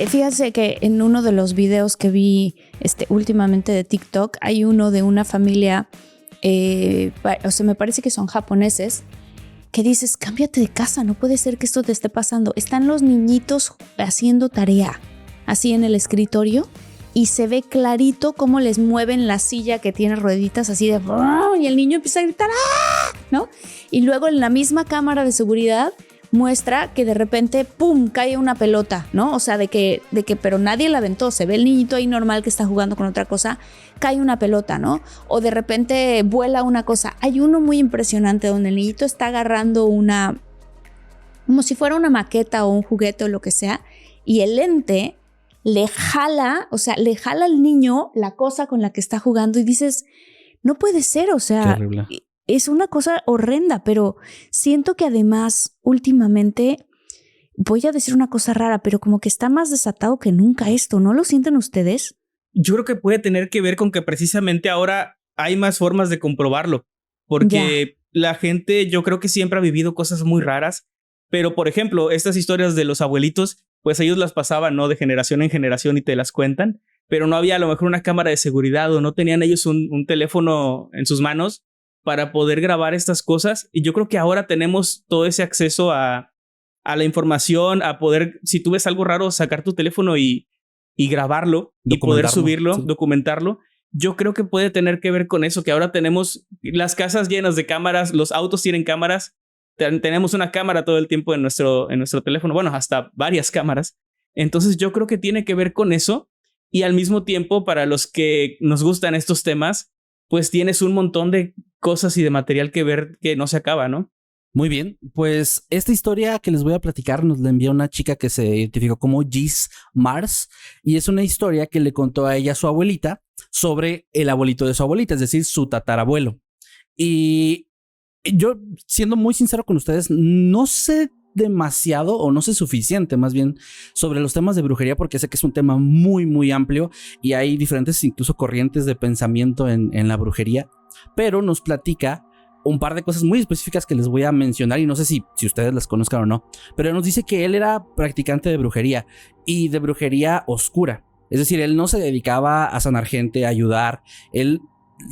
Fíjense que en uno de los videos que vi últimamente de TikTok, hay uno de una familia, me parece que son japoneses, que dices, cámbiate de casa, no puede ser que esto te esté pasando. Están los niñitos haciendo tarea, así en el escritorio, y se ve clarito cómo les mueven la silla que tiene rueditas así de... y el niño empieza a gritar, ¡ah! ¿No? Y luego en la misma cámara de seguridad muestra que de repente, ¡pum!, cae una pelota, ¿no? O sea, de que pero nadie la aventó. Se ve el niñito ahí normal que está jugando con otra cosa, cae una pelota, ¿no? O de repente vuela una cosa. Hay uno muy impresionante donde el niñito está agarrando como si fuera una maqueta o un juguete o lo que sea, y el ente le jala al niño la cosa con la que está jugando y dices, no puede ser, o sea... Qué horrible. Es una cosa horrenda, pero siento que además últimamente, voy a decir una cosa rara, pero como que está más desatado que nunca esto, ¿no lo sienten ustedes? Yo creo que puede tener que ver con que precisamente ahora hay más formas de comprobarlo, porque la gente, yo creo que siempre ha vivido cosas muy raras, pero por ejemplo, estas historias de los abuelitos, pues ellos las pasaban, ¿no?, de generación en generación y te las cuentan, pero no había a lo mejor una cámara de seguridad o no tenían ellos un teléfono en sus manos para poder grabar estas cosas. Y yo creo que ahora tenemos todo ese acceso a la información, a poder, si tú ves algo raro, sacar tu teléfono y grabarlo y poder subirlo, sí, documentarlo. Yo creo que puede tener que ver con eso, que ahora tenemos las casas llenas de cámaras, los autos tienen cámaras, tenemos una cámara todo el tiempo en nuestro teléfono, bueno, hasta varias cámaras. Entonces yo creo que tiene que ver con eso, y al mismo tiempo, para los que nos gustan estos temas, pues tienes un montón de cosas y de material que ver que no se acaba, ¿no? Muy bien, pues esta historia que les voy a platicar nos la envió una chica que se identificó como Gis Mars, y es una historia que le contó a ella su abuelita sobre el abuelito de su abuelita, es decir, su tatarabuelo. Y yo, siendo muy sincero con ustedes, no sé demasiado o no sé suficiente más bien sobre los temas de brujería, porque sé que es un tema muy muy amplio y hay diferentes incluso corrientes de pensamiento en la brujería, pero nos platica un par de cosas muy específicas que les voy a mencionar y no sé si ustedes las conozcan o no, pero nos dice que él era practicante de brujería y de brujería oscura, es decir, él no se dedicaba a sanar gente, a ayudar, él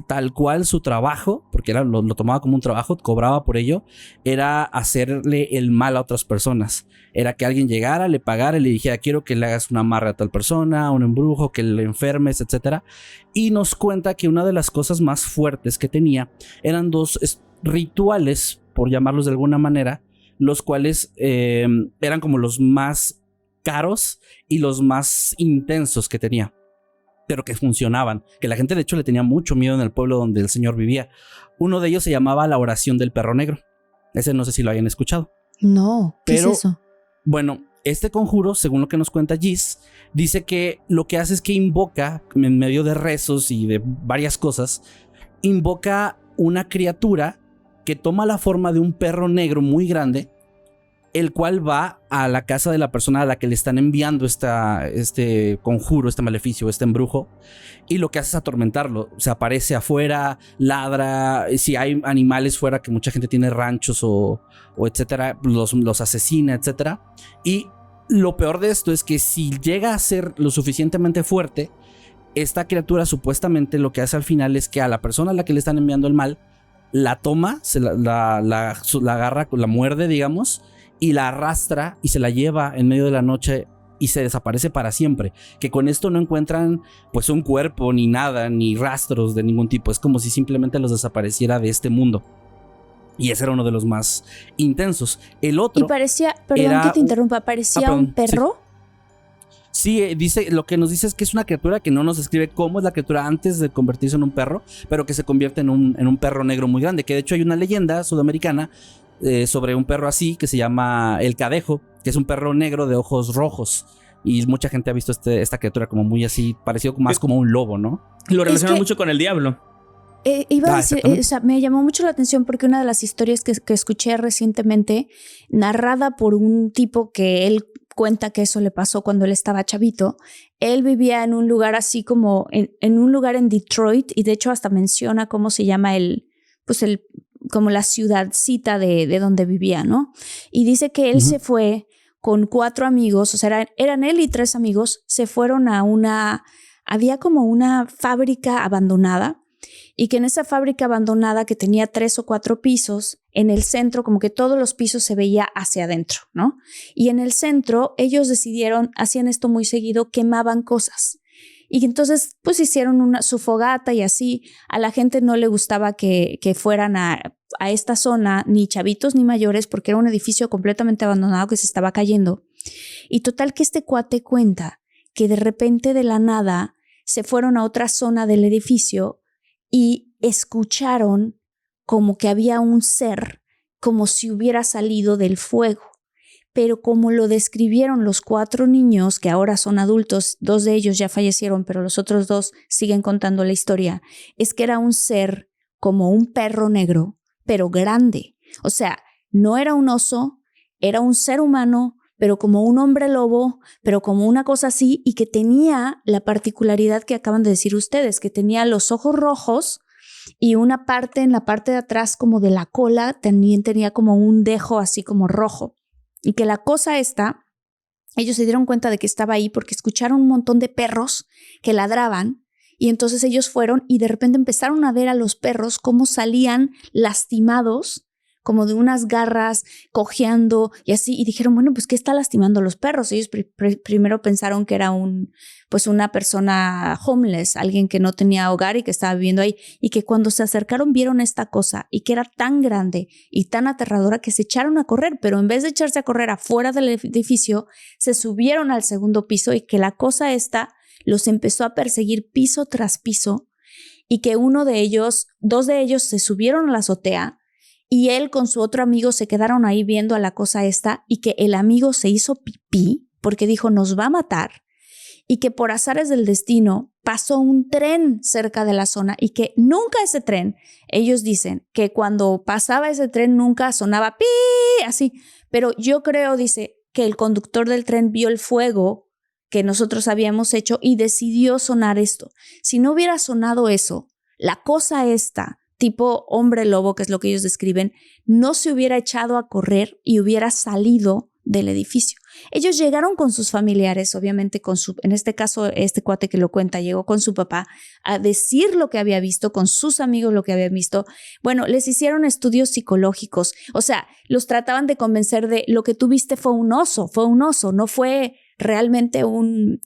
tal cual su trabajo, porque lo tomaba como un trabajo, cobraba por ello, era hacerle el mal a otras personas. Era que alguien llegara, le pagara y le dijera, quiero que le hagas una amarre a tal persona, un embrujo, que le enfermes, etc. Y nos cuenta que una de las cosas más fuertes que tenía eran dos rituales, por llamarlos de alguna manera, los cuales eran como los más caros y los más intensos que tenía, pero que funcionaban, que la gente de hecho le tenía mucho miedo en el pueblo donde el señor vivía. Uno de ellos se llamaba la oración del perro negro. Ese no sé si lo hayan escuchado. No, ¿qué es eso? Bueno, este conjuro, según lo que nos cuenta Gis, dice que lo que hace es que invoca, en medio de rezos y de varias cosas, invoca una criatura que toma la forma de un perro negro muy grande, el cual va a la casa de la persona a la que le están enviando este conjuro, este maleficio, este embrujo, y lo que hace es atormentarlo. Se aparece afuera, ladra, si hay animales fuera, que mucha gente tiene ranchos o etcétera, los asesina, etcétera. Y lo peor de esto es que si llega a ser lo suficientemente fuerte, esta criatura supuestamente lo que hace al final es que a la persona a la que le están enviando el mal, la toma, la agarra, la muerde, digamos, y la arrastra y se la lleva en medio de la noche y se desaparece para siempre. Que con esto no encuentran pues un cuerpo ni nada, ni rastros de ningún tipo. Es como si simplemente los desapareciera de este mundo. Y ese era uno de los más intensos. El otro... Y parecía, perdón que te interrumpa, parecía un perro. Sí, dice, lo que nos dice es que es una criatura que no nos describe cómo es la criatura antes de convertirse en un perro, pero que se convierte en un perro negro muy grande. Que de hecho hay una leyenda sudamericana sobre un perro así que se llama el cadejo, que es un perro negro de ojos rojos, y mucha gente ha visto esta criatura como muy así, parecido más como un lobo, ¿no? Lo relacionan mucho con el diablo. Iba a decir, o sea, me llamó mucho la atención porque una de las historias que escuché recientemente, narrada por un tipo que él cuenta que eso le pasó cuando él estaba chavito, él vivía en un lugar así como en un lugar en Detroit, y de hecho hasta menciona cómo se llama como la ciudadcita de donde vivía, ¿no? Y dice que él se fue con 4 amigos, o sea, eran él y 3 amigos, se fueron había como una fábrica abandonada, y que en esa fábrica abandonada que tenía 3 o 4 pisos, en el centro como que todos los pisos se veía hacia adentro, ¿no? Y en el centro ellos decidieron, hacían esto muy seguido, quemaban cosas. Y entonces pues hicieron su fogata y así. A la gente no le gustaba que fueran a esta zona, ni chavitos ni mayores, porque era un edificio completamente abandonado que se estaba cayendo. Y total que este cuate cuenta que de repente de la nada se fueron a otra zona del edificio y escucharon como que había un ser, como si hubiera salido del fuego. Pero como lo describieron los 4 niños, que ahora son adultos, 2 de ellos ya fallecieron, pero los otros 2 siguen contando la historia, es que era un ser como un perro negro, pero grande. O sea, no era un oso, era un ser humano, pero como un hombre lobo, pero como una cosa así, y que tenía la particularidad que acaban de decir ustedes, que tenía los ojos rojos y una parte en la parte de atrás como de la cola también tenía como un dejo así como rojo. Y que la cosa esta, ellos se dieron cuenta de que estaba ahí porque escucharon un montón de perros que ladraban, y entonces ellos fueron y de repente empezaron a ver a los perros cómo salían lastimados, como de unas garras, cojeando y así, y dijeron, bueno, pues ¿qué está lastimando a los perros? Ellos primero pensaron que era una persona homeless, alguien que no tenía hogar y que estaba viviendo ahí, y que cuando se acercaron vieron esta cosa y que era tan grande y tan aterradora que se echaron a correr, pero en vez de echarse a correr afuera del edificio, se subieron al segundo piso, y que la cosa esta los empezó a perseguir piso tras piso, y que 2 de ellos se subieron a la azotea, y él con su otro amigo se quedaron ahí viendo a la cosa esta, y que el amigo se hizo pipí porque dijo nos va a matar, y que por azares del destino pasó un tren cerca de la zona, y que nunca ese tren, ellos dicen que cuando pasaba ese tren nunca sonaba pi así, pero yo creo, dice, que el conductor del tren vio el fuego que nosotros habíamos hecho y decidió sonar esto. Si no hubiera sonado eso, la cosa esta tipo hombre lobo, que es lo que ellos describen, no se hubiera echado a correr y hubiera salido del edificio. Ellos llegaron con sus familiares, obviamente en este caso, este cuate que lo cuenta, llegó con su papá a decir lo que había visto, con sus amigos lo que habían visto. Bueno, les hicieron estudios psicológicos, o sea, los trataban de convencer de lo que tú viste fue un oso, no fue realmente un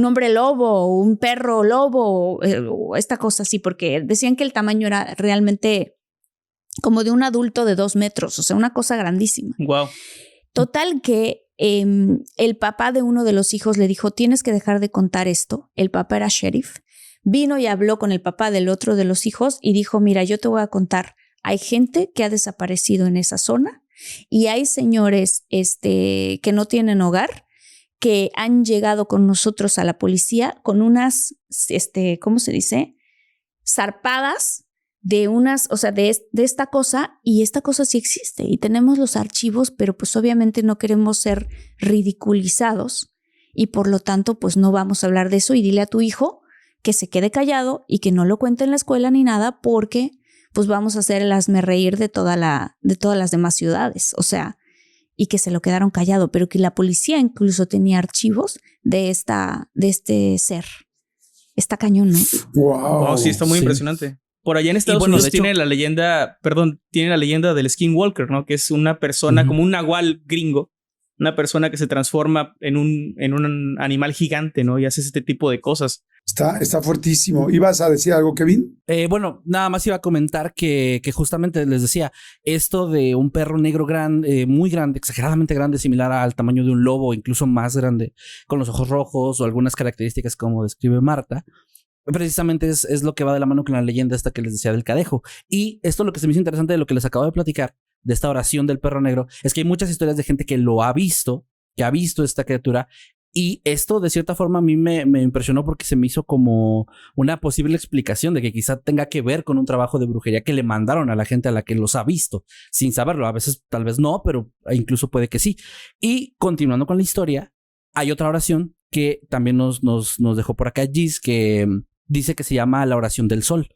hombre lobo, un perro lobo, o esta cosa así, porque decían que el tamaño era realmente como de un adulto de 2 metros, o sea, una cosa grandísima. Wow. Total que el papá de uno de los hijos le dijo, tienes que dejar de contar esto. El papá era sheriff. Vino y habló con el papá del otro de los hijos y dijo, mira, yo te voy a contar, hay gente que ha desaparecido en esa zona y hay señores que no tienen hogar, que han llegado con nosotros a la policía con unas, ¿cómo se dice? Zarpadas de unas, o sea, de esta cosa, y esta cosa sí existe y tenemos los archivos, pero pues obviamente no queremos ser ridiculizados y por lo tanto pues no vamos a hablar de eso, y dile a tu hijo que se quede callado y que no lo cuente en la escuela ni nada, porque pues vamos a hacer el hazmerreír de todas las demás ciudades, o sea, y que se lo quedaron callado, pero que la policía incluso tenía archivos de este ser. Está cañón, ¿no? Wow, sí, está muy impresionante. Por allá en Estados Unidos tiene la leyenda del Skinwalker, ¿no? Que es una persona como un nahual gringo, una persona que se transforma en un animal gigante, ¿no? Y hace este tipo de cosas. Está fuertísimo. ¿Ibas a decir algo, Kevin? Bueno, nada más iba a comentar que justamente les decía, esto de un perro negro grande, muy grande, exageradamente grande, similar al tamaño de un lobo, incluso más grande, con los ojos rojos o algunas características como describe Marta, precisamente es lo que va de la mano con la leyenda esta que les decía del Cadejo. Y esto, lo que se me hizo interesante de lo que les acabo de platicar, de esta oración del perro negro, es que hay muchas historias de gente que lo ha visto, que ha visto esta criatura. Y esto de cierta forma a mí me impresionó porque se me hizo como una posible explicación de que quizá tenga que ver con un trabajo de brujería que le mandaron a la gente a la que los ha visto, sin saberlo. A veces tal vez no, pero incluso puede que sí. Y continuando con la historia, hay otra oración que también nos dejó por acá Gis, que dice que se llama la oración del sol,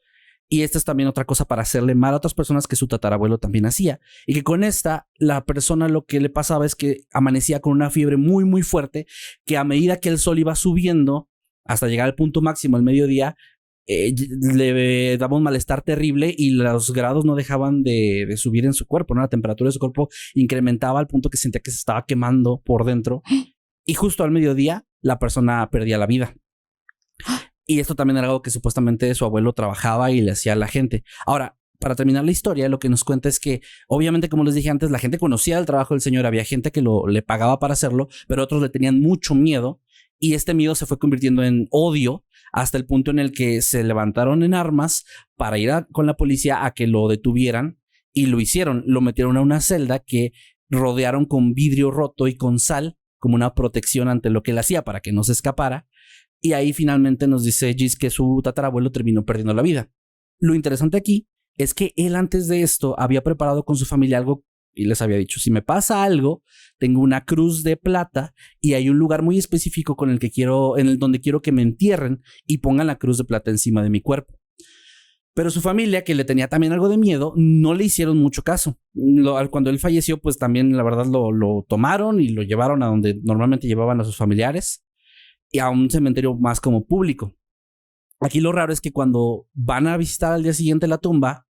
Y esta es también otra cosa para hacerle mal a otras personas que su tatarabuelo también hacía. Y que con esta, la persona lo que le pasaba es que amanecía con una fiebre muy, muy fuerte, que a medida que el sol iba subiendo hasta llegar al punto máximo al mediodía, le daba un malestar terrible y los grados no dejaban de subir en su cuerpo, ¿no? La temperatura de su cuerpo incrementaba al punto que sentía que se estaba quemando por dentro. Y justo al mediodía, la persona perdía la vida. Y esto también era algo que supuestamente su abuelo trabajaba y le hacía a la gente. Ahora, para terminar la historia, lo que nos cuenta es que, obviamente, como les dije antes, la gente conocía el trabajo del señor, había gente que le pagaba para hacerlo, pero otros le tenían mucho miedo y este miedo se fue convirtiendo en odio hasta el punto en el que se levantaron en armas para ir con la policía a que lo detuvieran y lo hicieron. Lo metieron a una celda que rodearon con vidrio roto y con sal como una protección ante lo que él hacía para que no se escapara. Y ahí finalmente nos dice Gis que su tatarabuelo terminó perdiendo la vida. Lo interesante aquí es que él antes de esto había preparado con su familia algo y les había dicho, si me pasa algo, tengo una cruz de plata y hay un lugar muy específico donde quiero que me entierren y pongan la cruz de plata encima de mi cuerpo. Pero su familia, que le tenía también algo de miedo, no le hicieron mucho caso. Cuando él falleció, pues también la verdad lo tomaron y lo llevaron a donde normalmente llevaban a sus familiares y a un cementerio más como público. Aquí lo raro es que cuando van a visitar al día siguiente la tumba,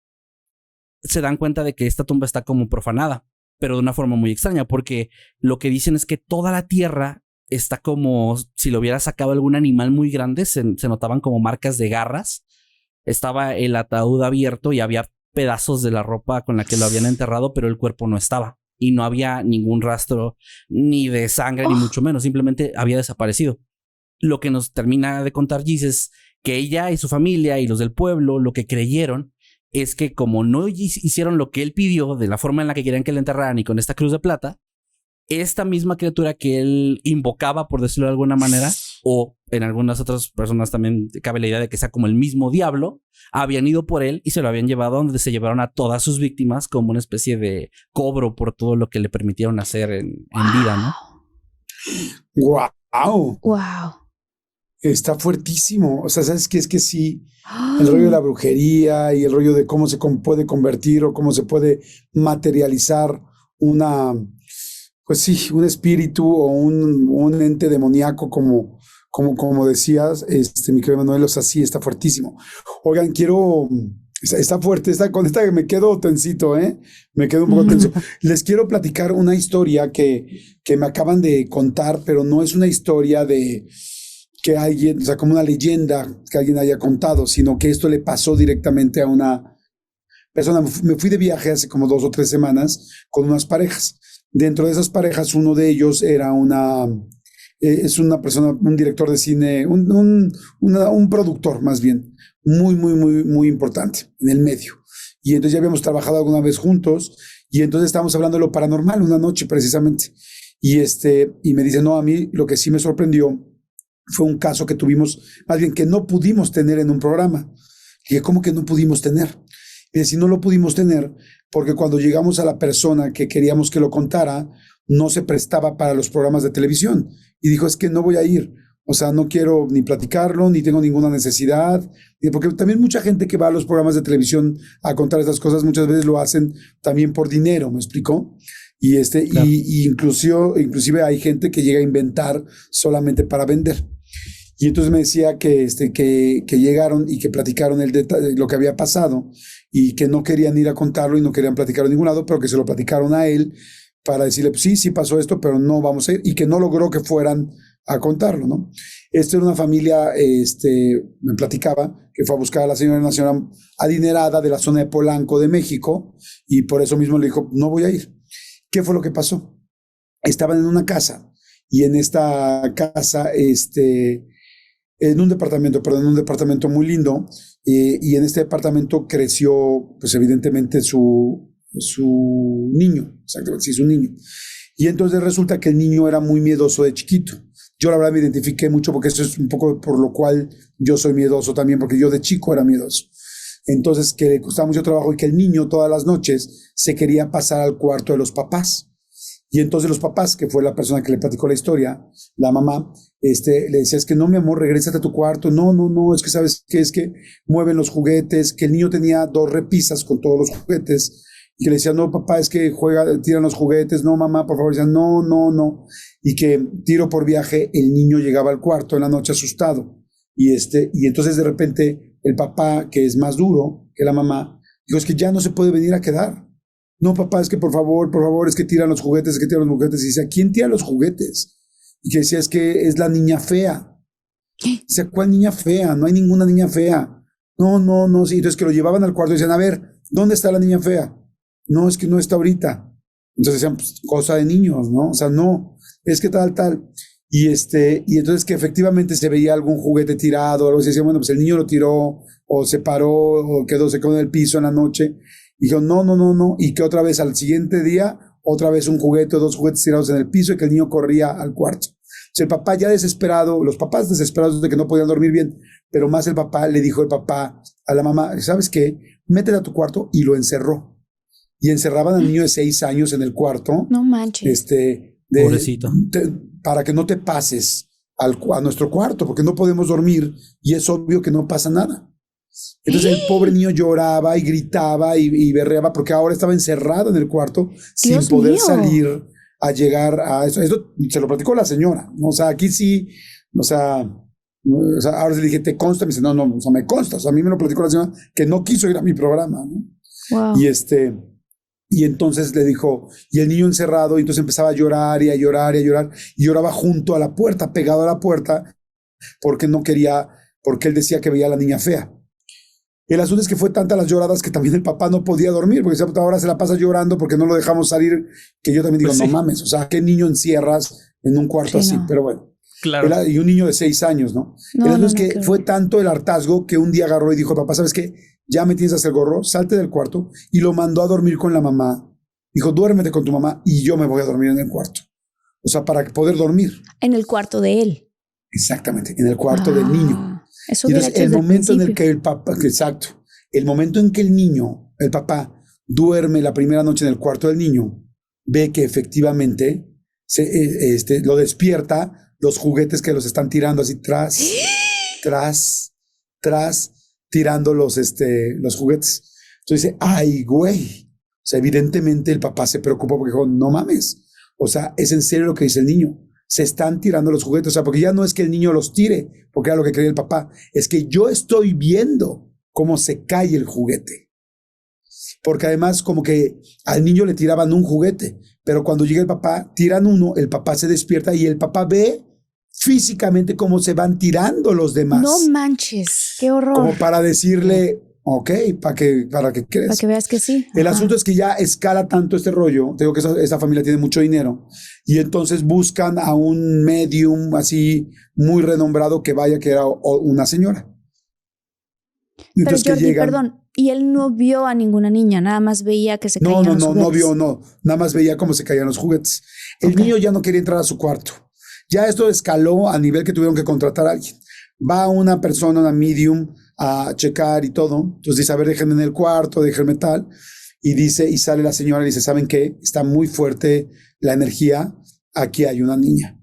se dan cuenta de que esta tumba está como profanada, pero de una forma muy extraña, porque lo que dicen es que toda la tierra está como si lo hubiera sacado algún animal muy grande, se notaban como marcas de garras, estaba el ataúd abierto y había pedazos de la ropa con la que lo habían enterrado, pero el cuerpo no estaba y no había ningún rastro ni de sangre, ni mucho menos, simplemente había desaparecido. Lo que nos termina de contar Gis es que ella y su familia y los del pueblo lo que creyeron es que como no hicieron lo que él pidió de la forma en la que querían que le enterraran y con esta cruz de plata, esta misma criatura que él invocaba, por decirlo de alguna manera, o en algunas otras personas también cabe la idea de que sea como el mismo diablo, habían ido por él y se lo habían llevado a donde se llevaron a todas sus víctimas como una especie de cobro por todo lo que le permitieron hacer en vida, ¿no? ¡Wow! Wow. Está fuertísimo. O sea, ¿sabes qué? Es que sí, el rollo de la brujería y el rollo de cómo se puede convertir o cómo se puede materializar pues sí, un espíritu o un ente demoníaco como decías, mi querido Manuel, o sea, sí, está fuertísimo. Oigan, está fuerte, con esta me quedo tensito, me quedo un poco tenso. Les quiero platicar una historia que me acaban de contar, pero no es una historia de que alguien, o sea, como una leyenda que alguien haya contado, sino que esto le pasó directamente a una persona. Me fui de viaje hace como 2 o 3 semanas con unas parejas. Dentro de esas parejas, uno de ellos era es una persona, un director de cine, un productor más bien, muy, muy, muy, muy importante en el medio. Y entonces ya habíamos trabajado alguna vez juntos y entonces estábamos hablando de lo paranormal una noche precisamente. Y me dice, no, a mí lo que sí me sorprendió fue un caso que tuvimos, más bien que no pudimos tener en un programa. Y dije, ¿cómo que no pudimos tener? Y si no lo pudimos tener, porque cuando llegamos a la persona que queríamos que lo contara, no se prestaba para los programas de televisión. Y dijo, es que no voy a ir. O sea, no quiero ni platicarlo, ni tengo ninguna necesidad. Porque también mucha gente que va a los programas de televisión a contar estas cosas, muchas veces lo hacen también por dinero, ¿me explicó? Y Claro. inclusive hay gente que llega a inventar solamente para vender. Y entonces me decía que llegaron y que platicaron lo que había pasado y que no querían ir a contarlo y no querían platicarlo en ningún lado, pero que se lo platicaron a él para decirle, pues sí pasó esto, pero no vamos a ir, y que no logró que fueran a contarlo, ¿no? Esto era una familia, me platicaba, que fue a buscar a la señora, una señora adinerada de la zona de Polanco de México, y por eso mismo le dijo, no voy a ir. ¿Qué fue lo que pasó? Estaban en una casa, y en esta casa, en un departamento muy lindo, y en este departamento creció, pues evidentemente su niño, exactamente, sí, su niño. Y entonces resulta que el niño era muy miedoso de chiquito. Yo la verdad me identifiqué mucho porque eso es un poco por lo cual yo soy miedoso también, porque yo de chico era miedoso. Entonces que le costaba mucho trabajo y que el niño todas las noches se quería pasar al cuarto de los papás. Y entonces los papás, que fue la persona que le platicó la historia, la mamá, le decía, es que no, mi amor, regrésate a tu cuarto. No, es que sabes qué, es que mueven los juguetes, que el niño tenía 2 repisas con todos los juguetes. Y que le decía, no, papá, es que tiran los juguetes. No, mamá, por favor. Y decía, no. Y que tiro por viaje, el niño llegaba al cuarto en la noche asustado. Y entonces de repente el papá, que es más duro que la mamá, dijo, es que ya no se puede venir a quedar. No, papá, es que por favor, es que tiran los juguetes, Y dice, ¿quién tira los juguetes? Y que decía, es que es la niña fea. Dice, ¿cuál niña fea? No hay ninguna niña fea. No, sí. Entonces que lo llevaban al cuarto y decían, a ver, ¿dónde está la niña fea? No, es que no está ahorita. Entonces decían, pues, cosa de niños, ¿no? O sea, no, es que tal. Y entonces que efectivamente se veía algún juguete tirado, o algo así, decían, bueno, pues el niño lo tiró, o se paró, o se quedó en el piso en la noche. Y dijo, no. Y que otra vez al siguiente día, otra vez un juguete o 2 juguetes tirados en el piso y que el niño corría al cuarto. Entonces el papá ya desesperado, los papás desesperados de que no podían dormir bien, pero más el papá, le dijo el papá a la mamá, ¿sabes qué? Métete a tu cuarto, y lo encerró. Y encerraban al niño de 6 años en el cuarto. No manches. Pobrecito. Para que no te pases a nuestro cuarto, porque no podemos dormir y es obvio que no pasa nada. Entonces el pobre niño lloraba y gritaba y berreaba porque ahora estaba encerrado en el cuarto sin poder salir a llegar a eso. Esto se lo platicó la señora, ¿no? O sea, aquí sí, o sea, ahora le dije, ¿te consta? Me dice, no, o sea, me consta. O sea, a mí me lo platicó la señora que no quiso ir a mi programa, ¿no? Wow. Y entonces le dijo, y el niño encerrado, y entonces empezaba a llorar, y lloraba junto a la puerta, pegado a la puerta, porque él decía que veía a la niña fea. El asunto es que fue tantas las lloradas que también el papá no podía dormir, porque ahora se la pasa llorando porque no lo dejamos salir, que yo también digo, pues sí. No mames, o sea, ¿qué niño encierras en un cuarto así? No. Pero bueno. Claro. Y un niño de 6 años, ¿no? El asunto es que fue tanto el hartazgo que un día agarró y dijo, papá, ¿sabes qué? Ya me tienes hasta el gorro, salte del cuarto, y lo mandó a dormir con la mamá. Dijo, duérmete con tu mamá y yo me voy a dormir en el cuarto. O sea, para poder dormir. En el cuarto de él. Exactamente, en el cuarto del niño. Eso y entonces el momento en el que el papá, exacto, el momento en que el papá, duerme la primera noche en el cuarto del niño, ve que efectivamente lo despierta, los juguetes que los están tirando así tras, tirando los juguetes. Entonces dice, ay, güey. O sea, evidentemente el papá se preocupó porque dijo, no mames. O sea, es en serio lo que dice el niño. Se están tirando los juguetes. O sea, porque ya no es que el niño los tire, porque era lo que quería el papá. Es que yo estoy viendo cómo se cae el juguete. Porque además como que al niño le tiraban un juguete, pero cuando llega el papá, tiran uno, el papá se despierta y el papá ve físicamente cómo se van tirando los demás. No manches, qué horror. Como para decirle, ok, para que creas. Para que veas que sí. El asunto es que ya escala tanto este rollo. Te digo que esa familia tiene mucho dinero. Y entonces buscan a un medium así muy renombrado que era una señora. Pero Jordi, perdón, y él no vio a ninguna niña, nada más veía que se caían los juguetes. No vio, nada más veía cómo se caían los juguetes. El niño ya no quería entrar a su cuarto. Ya esto escaló a nivel que tuvieron que contratar a alguien. Va una persona, una medium, a checar y todo. Entonces dice, a ver, déjenme en el cuarto, déjenme tal. Y sale la señora y dice, ¿saben qué? Está muy fuerte la energía. Aquí hay una niña.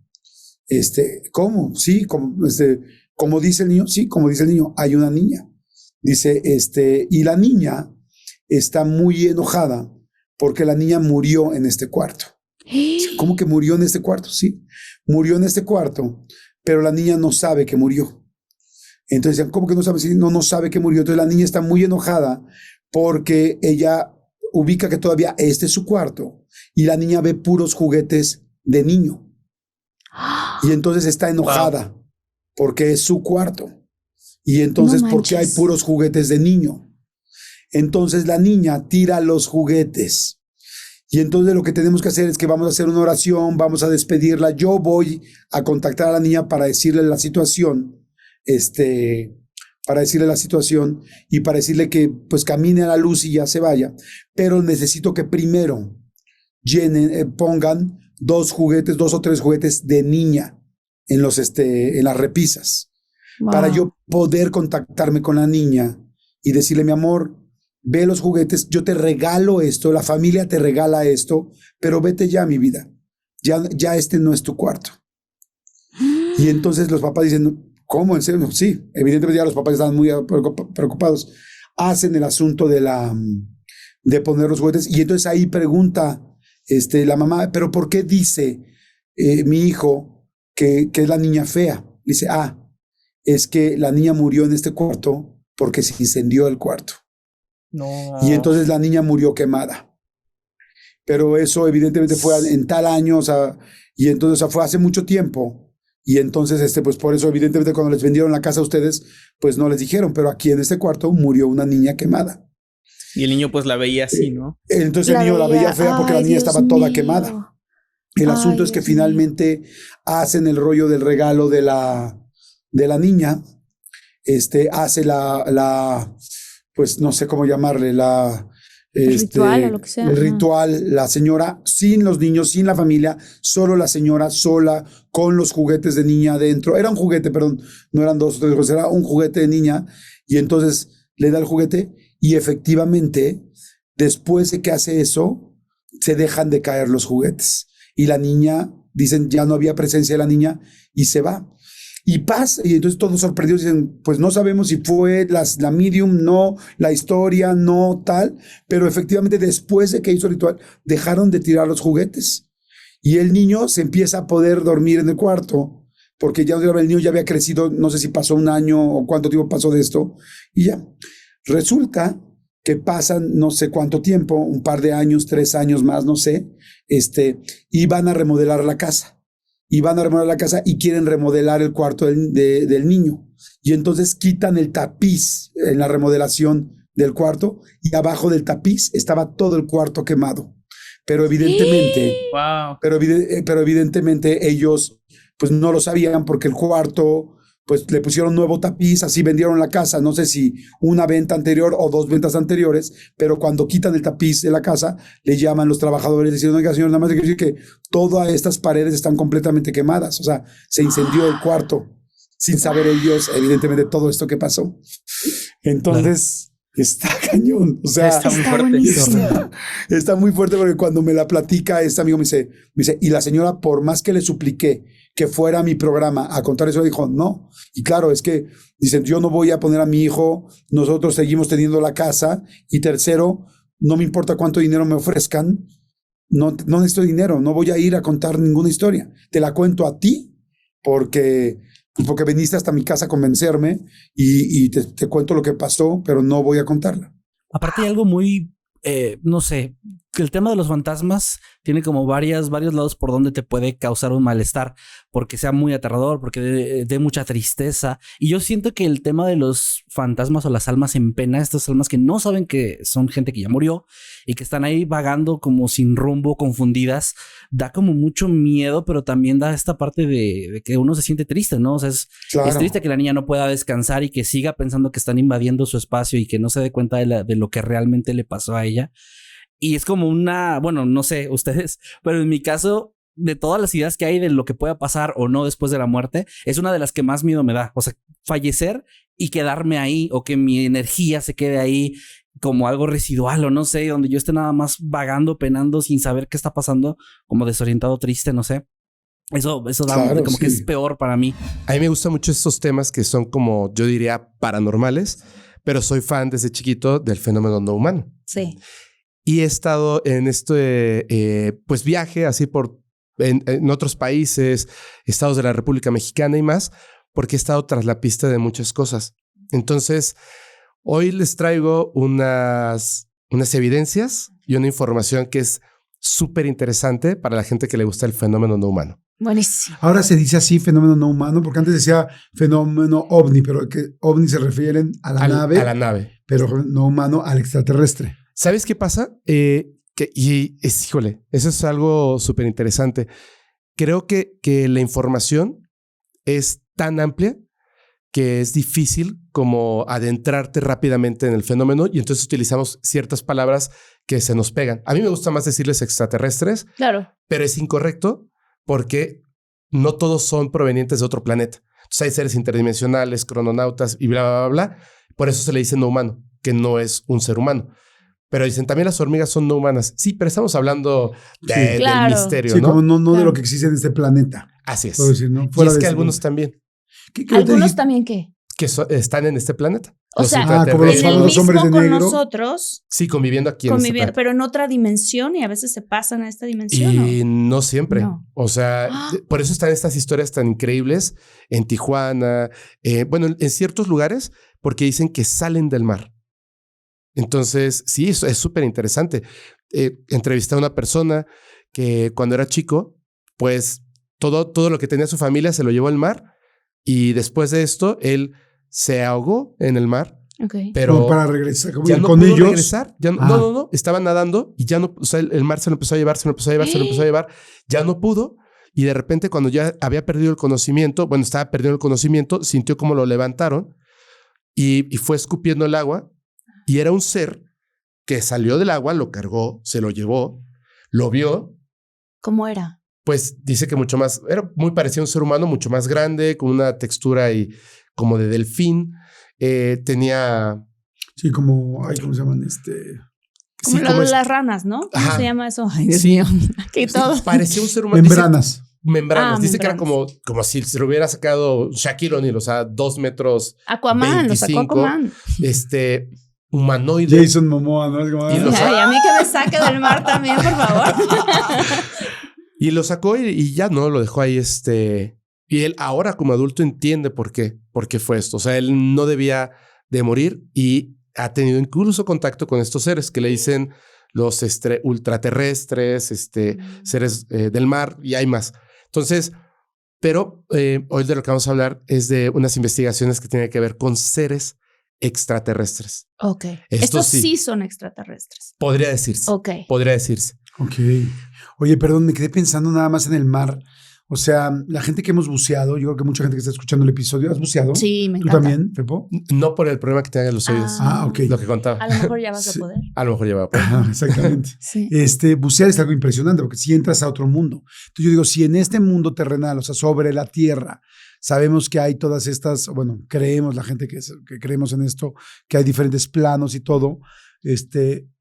¿Cómo? Sí, como dice el niño. Sí, como dice el niño, hay una niña. Dice, y la niña está muy enojada porque la niña murió en este cuarto. ¿Cómo que murió en este cuarto? Sí, murió en este cuarto, pero la niña no sabe que murió. Entonces, ¿cómo que no sabe? Sí, no sabe que murió. Entonces la niña está muy enojada porque ella ubica que todavía este es su cuarto y la niña ve puros juguetes de niño. Y entonces está enojada porque es su cuarto. Y entonces, ¿por qué hay puros juguetes de niño? Entonces la niña tira los juguetes. Y entonces lo que tenemos que hacer es que vamos a hacer una oración, vamos a despedirla. Yo voy a contactar a la niña para decirle la situación, y para decirle que pues camine a la luz y ya se vaya. Pero necesito que primero pongan 2 o 3 juguetes de niña en las repisas. Wow. Para yo poder contactarme con la niña y decirle, mi amor, ve los juguetes, yo te regalo esto, la familia te regala esto, pero vete ya, mi vida. Ya este no es tu cuarto. Y entonces los papás dicen, ¿cómo? ¿En serio? Sí, evidentemente ya los papás estaban muy preocupados. Hacen el asunto de poner los juguetes y entonces ahí pregunta la mamá, ¿pero por qué dice mi hijo que es la niña fea? Dice, es que la niña murió en este cuarto porque se incendió el cuarto. No. Y entonces la niña murió quemada. Pero eso evidentemente fue en tal año, y entonces fue hace mucho tiempo. Y entonces, pues por eso evidentemente cuando les vendieron la casa a ustedes, pues no les dijeron, pero aquí en este cuarto murió una niña quemada. Y el niño pues la veía así, ¿no? Entonces el niño la veía fea porque la niña estaba toda quemada. El asunto es que finalmente hacen el rollo del regalo de la niña, hace pues no sé cómo llamarle, el ritual o lo que sea. El ritual, la señora, sin los niños, sin la familia, solo la señora sola, con los juguetes de niña adentro. Era un juguete, perdón, no eran 2 o 3 juguetes, era un juguete de niña, y entonces le da el juguete, y efectivamente, después de que hace eso, se dejan de caer los juguetes. Y la niña, dicen, ya no había presencia de la niña, y se va. Y pasa, y entonces todos sorprendidos dicen, pues no sabemos si fue la medium, no, la historia, no, tal, pero efectivamente después de que hizo el ritual, dejaron de tirar los juguetes. Y el niño se empieza a poder dormir en el cuarto, porque ya el niño ya había crecido, no sé si pasó 1 año o cuánto tiempo pasó de esto, y ya. Resulta que pasan no sé cuánto tiempo, un par de años, 3 años más, no sé, y van a remodelar la casa. Y van a remodelar la casa y quieren remodelar el cuarto del niño. Y entonces quitan el tapiz en la remodelación del cuarto y abajo del tapiz estaba todo el cuarto quemado. Pero evidentemente, wow. pero evidentemente ellos pues no lo sabían porque el cuarto pues le pusieron nuevo tapiz, así vendieron la casa, no sé si una venta anterior o 2 ventas anteriores, pero cuando quitan el tapiz de la casa, le llaman los trabajadores y dicen, oiga, señor, nada más hay que decir que todas estas paredes están completamente quemadas, o sea, se incendió el cuarto, sin saber ellos, evidentemente, todo esto que pasó. Entonces, está cañón, o sea, está muy fuerte. Está muy fuerte porque cuando me la platica, este amigo me dice, y la señora, por más que le supliqué que fuera a mi programa a contar eso, dijo, no. Y claro, es que dicen, yo no voy a poner a mi hijo, nosotros seguimos teniendo la casa, y tercero, no me importa cuánto dinero me ofrezcan, no necesito dinero, no voy a ir a contar ninguna historia. Te la cuento a ti porque viniste hasta mi casa a convencerme y te cuento lo que pasó, pero no voy a contarla. Aparte hay algo muy, no sé, que el tema de los fantasmas tiene como varios lados por donde te puede causar un malestar, porque sea muy aterrador, porque dé mucha tristeza. Y yo siento que el tema de los fantasmas o las almas en pena, estas almas que no saben que son gente que ya murió y que están ahí vagando como sin rumbo, confundidas, da como mucho miedo, pero también da esta parte de que uno se siente triste, ¿no? O sea, es triste que la niña no pueda descansar y que siga pensando que están invadiendo su espacio y que no se dé cuenta de lo que realmente le pasó a ella. Y es como bueno, no sé ustedes, pero en mi caso, de todas las ideas que hay de lo que pueda pasar o no después de la muerte, es una de las que más miedo me da. O sea, fallecer y quedarme ahí, o que mi energía se quede ahí como algo residual, o no sé, donde yo esté nada más vagando, penando, sin saber qué está pasando, como desorientado, triste, no sé. Eso da claro, como que es peor para mí. A mí me gustan mucho estos temas que son como, yo diría, paranormales, pero soy fan desde chiquito del fenómeno no humano. Sí. Y he estado en pues viaje así en otros países, estados de la República Mexicana y más, porque he estado tras la pista de muchas cosas. Entonces, hoy les traigo unas evidencias y una información que es súper interesante para la gente que le gusta el fenómeno no humano. Buenísimo. Ahora se dice así, fenómeno no humano, porque antes decía fenómeno ovni, pero que ovni se refieren a la nave. A la nave. Pero no humano al extraterrestre. ¿Sabes qué pasa? Híjole, eso es algo súper interesante. Creo que la información es tan amplia que es difícil como adentrarte rápidamente en el fenómeno, y entonces utilizamos ciertas palabras que se nos pegan. A mí me gusta más decirles extraterrestres, claro, pero es incorrecto porque no todos son provenientes de otro planeta. Entonces hay seres interdimensionales, crononautas y bla, bla, bla, bla. Por eso se le dice no humano, que no es un ser humano. Pero dicen, también las hormigas son no humanas. Sí, pero estamos hablando del misterio, sí, ¿no? como no Claro. de lo que existe en este planeta. Así es. Puedo decir, ¿no? Y Fuera es de que este algunos planeta. también, ¿Qué ¿Algunos también qué? que están en este planeta. O Los sea, como los en el famosos mismo hombres de con negro. nosotros, Sí, conviviendo aquí en este planeta. pero en otra dimensión y a veces se pasan a esta dimensión. Y no siempre. No. O sea, por eso están estas historias tan increíbles en Tijuana, bueno, en ciertos lugares, porque dicen que salen del mar. Entonces, sí, eso es súper interesante. Entrevisté a una persona que cuando era chico, pues todo lo que tenía su familia se lo llevó al mar y después de esto, él se ahogó en el mar, Okay. pero como para regresar como ya ir no con pudo ellos. regresar. Ya no, estaba nadando y ya no, o sea, el mar se lo empezó a llevar, se lo empezó a llevar, ya no pudo. Y de repente, cuando ya había perdido el conocimiento, bueno, estaba perdiendo el conocimiento, sintió como lo levantaron y fue escupiendo el agua. Y era un ser que salió del agua, lo cargó, se lo llevó, lo vio. ¿Cómo era? Pues dice que mucho más, era muy parecido a un ser humano, mucho más grande, con una textura y como de delfín. Tenía... Sí, como, ay, ¿cómo se llaman? Como sí, lo de las ranas, ¿no? ¿Cómo Ajá. se llama eso? Ay, Dios Sí. mío. Aquí todo. Parecía un ser humano. Membranas. Membranas. Dice que era membranas. como si se lo hubiera sacado Shaquille O'Neal, o sea, 2 metros. Aquaman, lo sacó 25. Aquaman. Humanoide. Jason Momoa, ¿no? Es como, Y los- Ay, a mí que me saque del mar también, por favor. Y lo sacó y ya no, lo dejó ahí. Y él ahora como adulto entiende por qué fue esto. O sea, él no debía de morir y ha tenido incluso contacto con estos seres que le dicen los ultraterrestres, seres del mar y hay más. Entonces, pero hoy de lo que vamos a hablar es de unas investigaciones que tienen que ver con seres extraterrestres. Ok. Estos Estos sí. sí son extraterrestres. Podría decirse. Ok. Podría decirse. Ok. Oye, perdón, me quedé pensando nada más en el mar. O sea, la gente que hemos buceado, yo creo que mucha gente que está escuchando el episodio, ¿has buceado? Sí, me ¿Tú encanta. también, Fepo? No por el problema que tengan en los oídos. Ah, ok. Lo que contaba. A lo mejor ya vas Sí. a poder. A lo mejor llevaba. Ajá, exactamente. Sí. Bucear es algo impresionante porque si entras a otro mundo. Entonces yo digo, si en este mundo terrenal, o sea, sobre la tierra, sabemos que hay todas estas, bueno, creemos, la gente que creemos en esto, que hay diferentes planos y todo,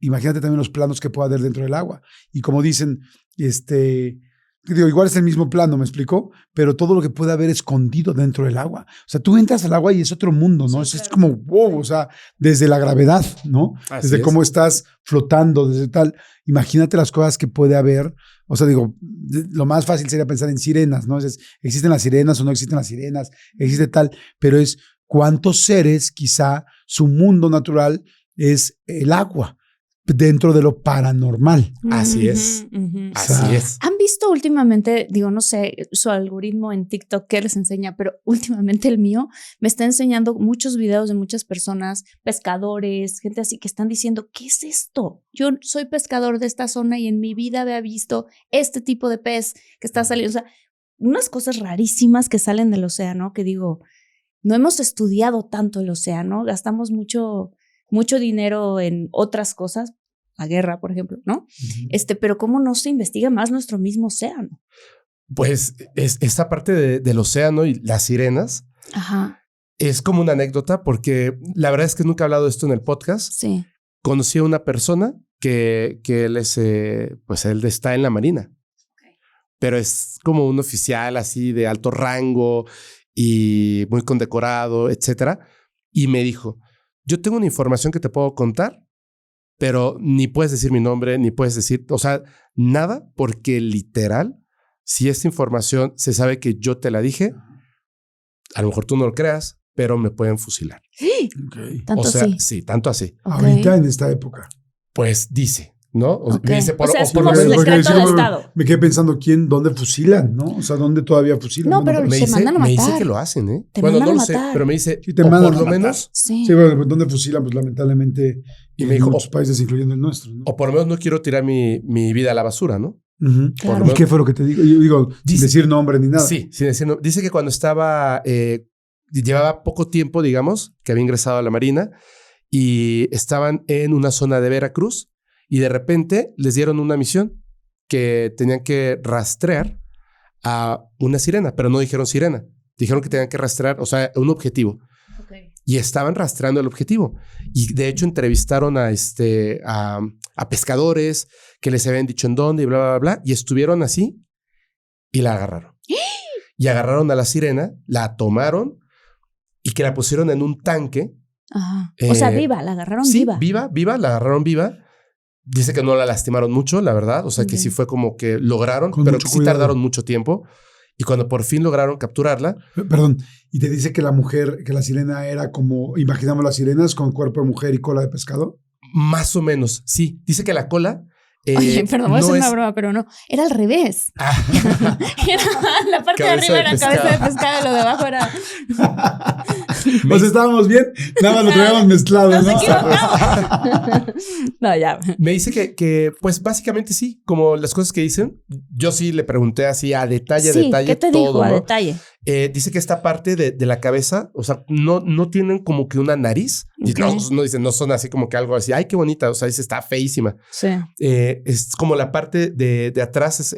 imagínate también los planos que pueda haber dentro del agua. Y como dicen, digo, igual es el mismo plano, ¿me explico? Pero todo lo que puede haber escondido dentro del agua. O sea, tú entras al agua y es otro mundo, ¿no? Sí, Es claro. como, wow, o sea, desde la gravedad, ¿no? Así Desde es. cómo estás flotando, desde tal. Imagínate las cosas que puede haber. O sea, digo, lo más fácil sería pensar en sirenas, ¿no? ¿Existen las sirenas o no existen las sirenas? Existe tal, pero es cuántos seres, quizá su mundo natural es el agua dentro de lo paranormal. Así es. Ujú, ujú. Así sea, es. ¿Han visto últimamente, digo, no sé, su algoritmo en TikTok qué les enseña, pero últimamente el mío me está enseñando muchos videos de muchas personas, pescadores, gente así que están diciendo, ¿qué es esto? Yo soy pescador de esta zona y en mi vida había visto este tipo de pez que está saliendo. O sea, unas cosas rarísimas que salen del océano que digo, no hemos estudiado tanto el océano, gastamos mucho dinero en otras cosas, la guerra, por ejemplo, ¿no? Pero ¿cómo no se investiga más nuestro mismo océano? Pues esta parte del océano y las sirenas Ajá, es como una anécdota porque la verdad es que nunca he hablado de esto en el podcast. sí. Conocí a una persona que él es, pues él está en la Marina, pero es como un oficial así de alto rango y muy condecorado, etcétera. Y me dijo, yo tengo una información que te puedo contar, pero ni puedes decir mi nombre, ni puedes decir, o sea, nada, porque literal, si esta información se sabe que yo te la dije, a lo mejor tú no lo creas, pero me pueden fusilar. Ok. Tanto o sea, sí. sí, tanto así. Ok. Ahorita en esta época. Pues dice, ¿no? Ok. Me dice O sea, es por como lo su menos- secreto sí, de como estado. Me quedé pensando dónde fusilan, ¿no? O sea, ¿dónde todavía fusilan? No, ¿Dónde pero me te dice, mandan a me dice matar. que lo hacen, ¿eh? Te Bueno, mandan no a lo sé, matar. pero me dice, Sí, te o mandan por a lo matar. menos, Sí. Sí, bueno, ¿dónde fusilan? Pues lamentablemente Y en me dijo, muchos países, incluyendo el nuestro, ¿no? o por lo menos no quiero tirar mi vida a la basura, ¿no? Ujú. Claro. ¿Y qué fue lo que te digo? Yo digo, sin Dice- decir nombre ni nada. Sí, sin decir, no. Dice que cuando estaba, llevaba poco tiempo, digamos, que había ingresado a la Marina y estaban en una zona de Veracruz y de repente les dieron una misión que tenían que rastrear a una sirena, pero no dijeron sirena. Dijeron que tenían que rastrear, o sea, un objetivo. Ok. y estaban rastreando el objetivo. Y de hecho entrevistaron a pescadores que les habían dicho en dónde y bla, bla, bla, y estuvieron así y la agarraron. Y agarraron a la sirena, la tomaron y que la pusieron en un tanque. Ajá. O sea, viva, la agarraron viva. Viva, la agarraron viva. Dice que no la lastimaron mucho, la verdad. O sea, que sí fue como que lograron, pero que sí tardaron mucho tiempo. Y cuando por fin lograron capturarla... Perdón, y te dice que la mujer, que la sirena era como, imaginamos las sirenas con cuerpo de mujer y cola de pescado. Más o menos, sí. Dice que la cola... Oye, perdón, es una broma, pero no. Era al revés. Era la parte de arriba era cabeza de pescado y lo de abajo era... Pues estábamos bien, nada más lo traíamos mezclado, ¿no? Nos equivocamos. No, ya. Me dice que, pues básicamente sí, como las cosas que dicen. Yo sí le pregunté así a detalle, ¿qué te todo, dijo ¿no? a detalle? Dice que esta parte de la cabeza, o sea, no tienen como que una nariz. Okay. No dicen, no son así como que algo así, ay, qué bonita. O sea, dice, está feísima. Sí. Es como la parte de atrás es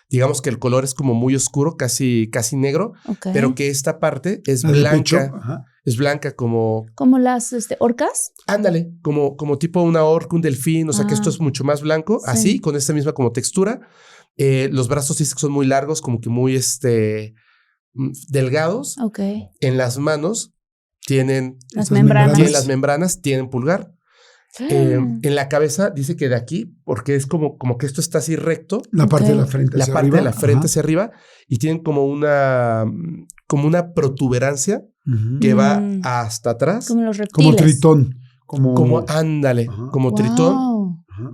digamos que el color es como muy oscuro, casi negro, Okay. pero que esta parte es La del blanca. pecho, Es blanca como... ¿Como las orcas? Ándale, como tipo una orca, un delfín. O sea, que esto es mucho más blanco, Sí. así, con esta misma como textura. Los brazos sí son muy largos, como que muy delgados. Ok. En las manos tienen Las membranas. Tienen las membranas, tienen pulgar. En la cabeza dice que de aquí, porque es como que esto está así recto. La parte de la frente hacia arriba. La parte de la frente hacia arriba. Y tienen como una protuberancia que va hasta atrás. Como los reptiles. Como tritón. Ándale, como tritón. Ajá.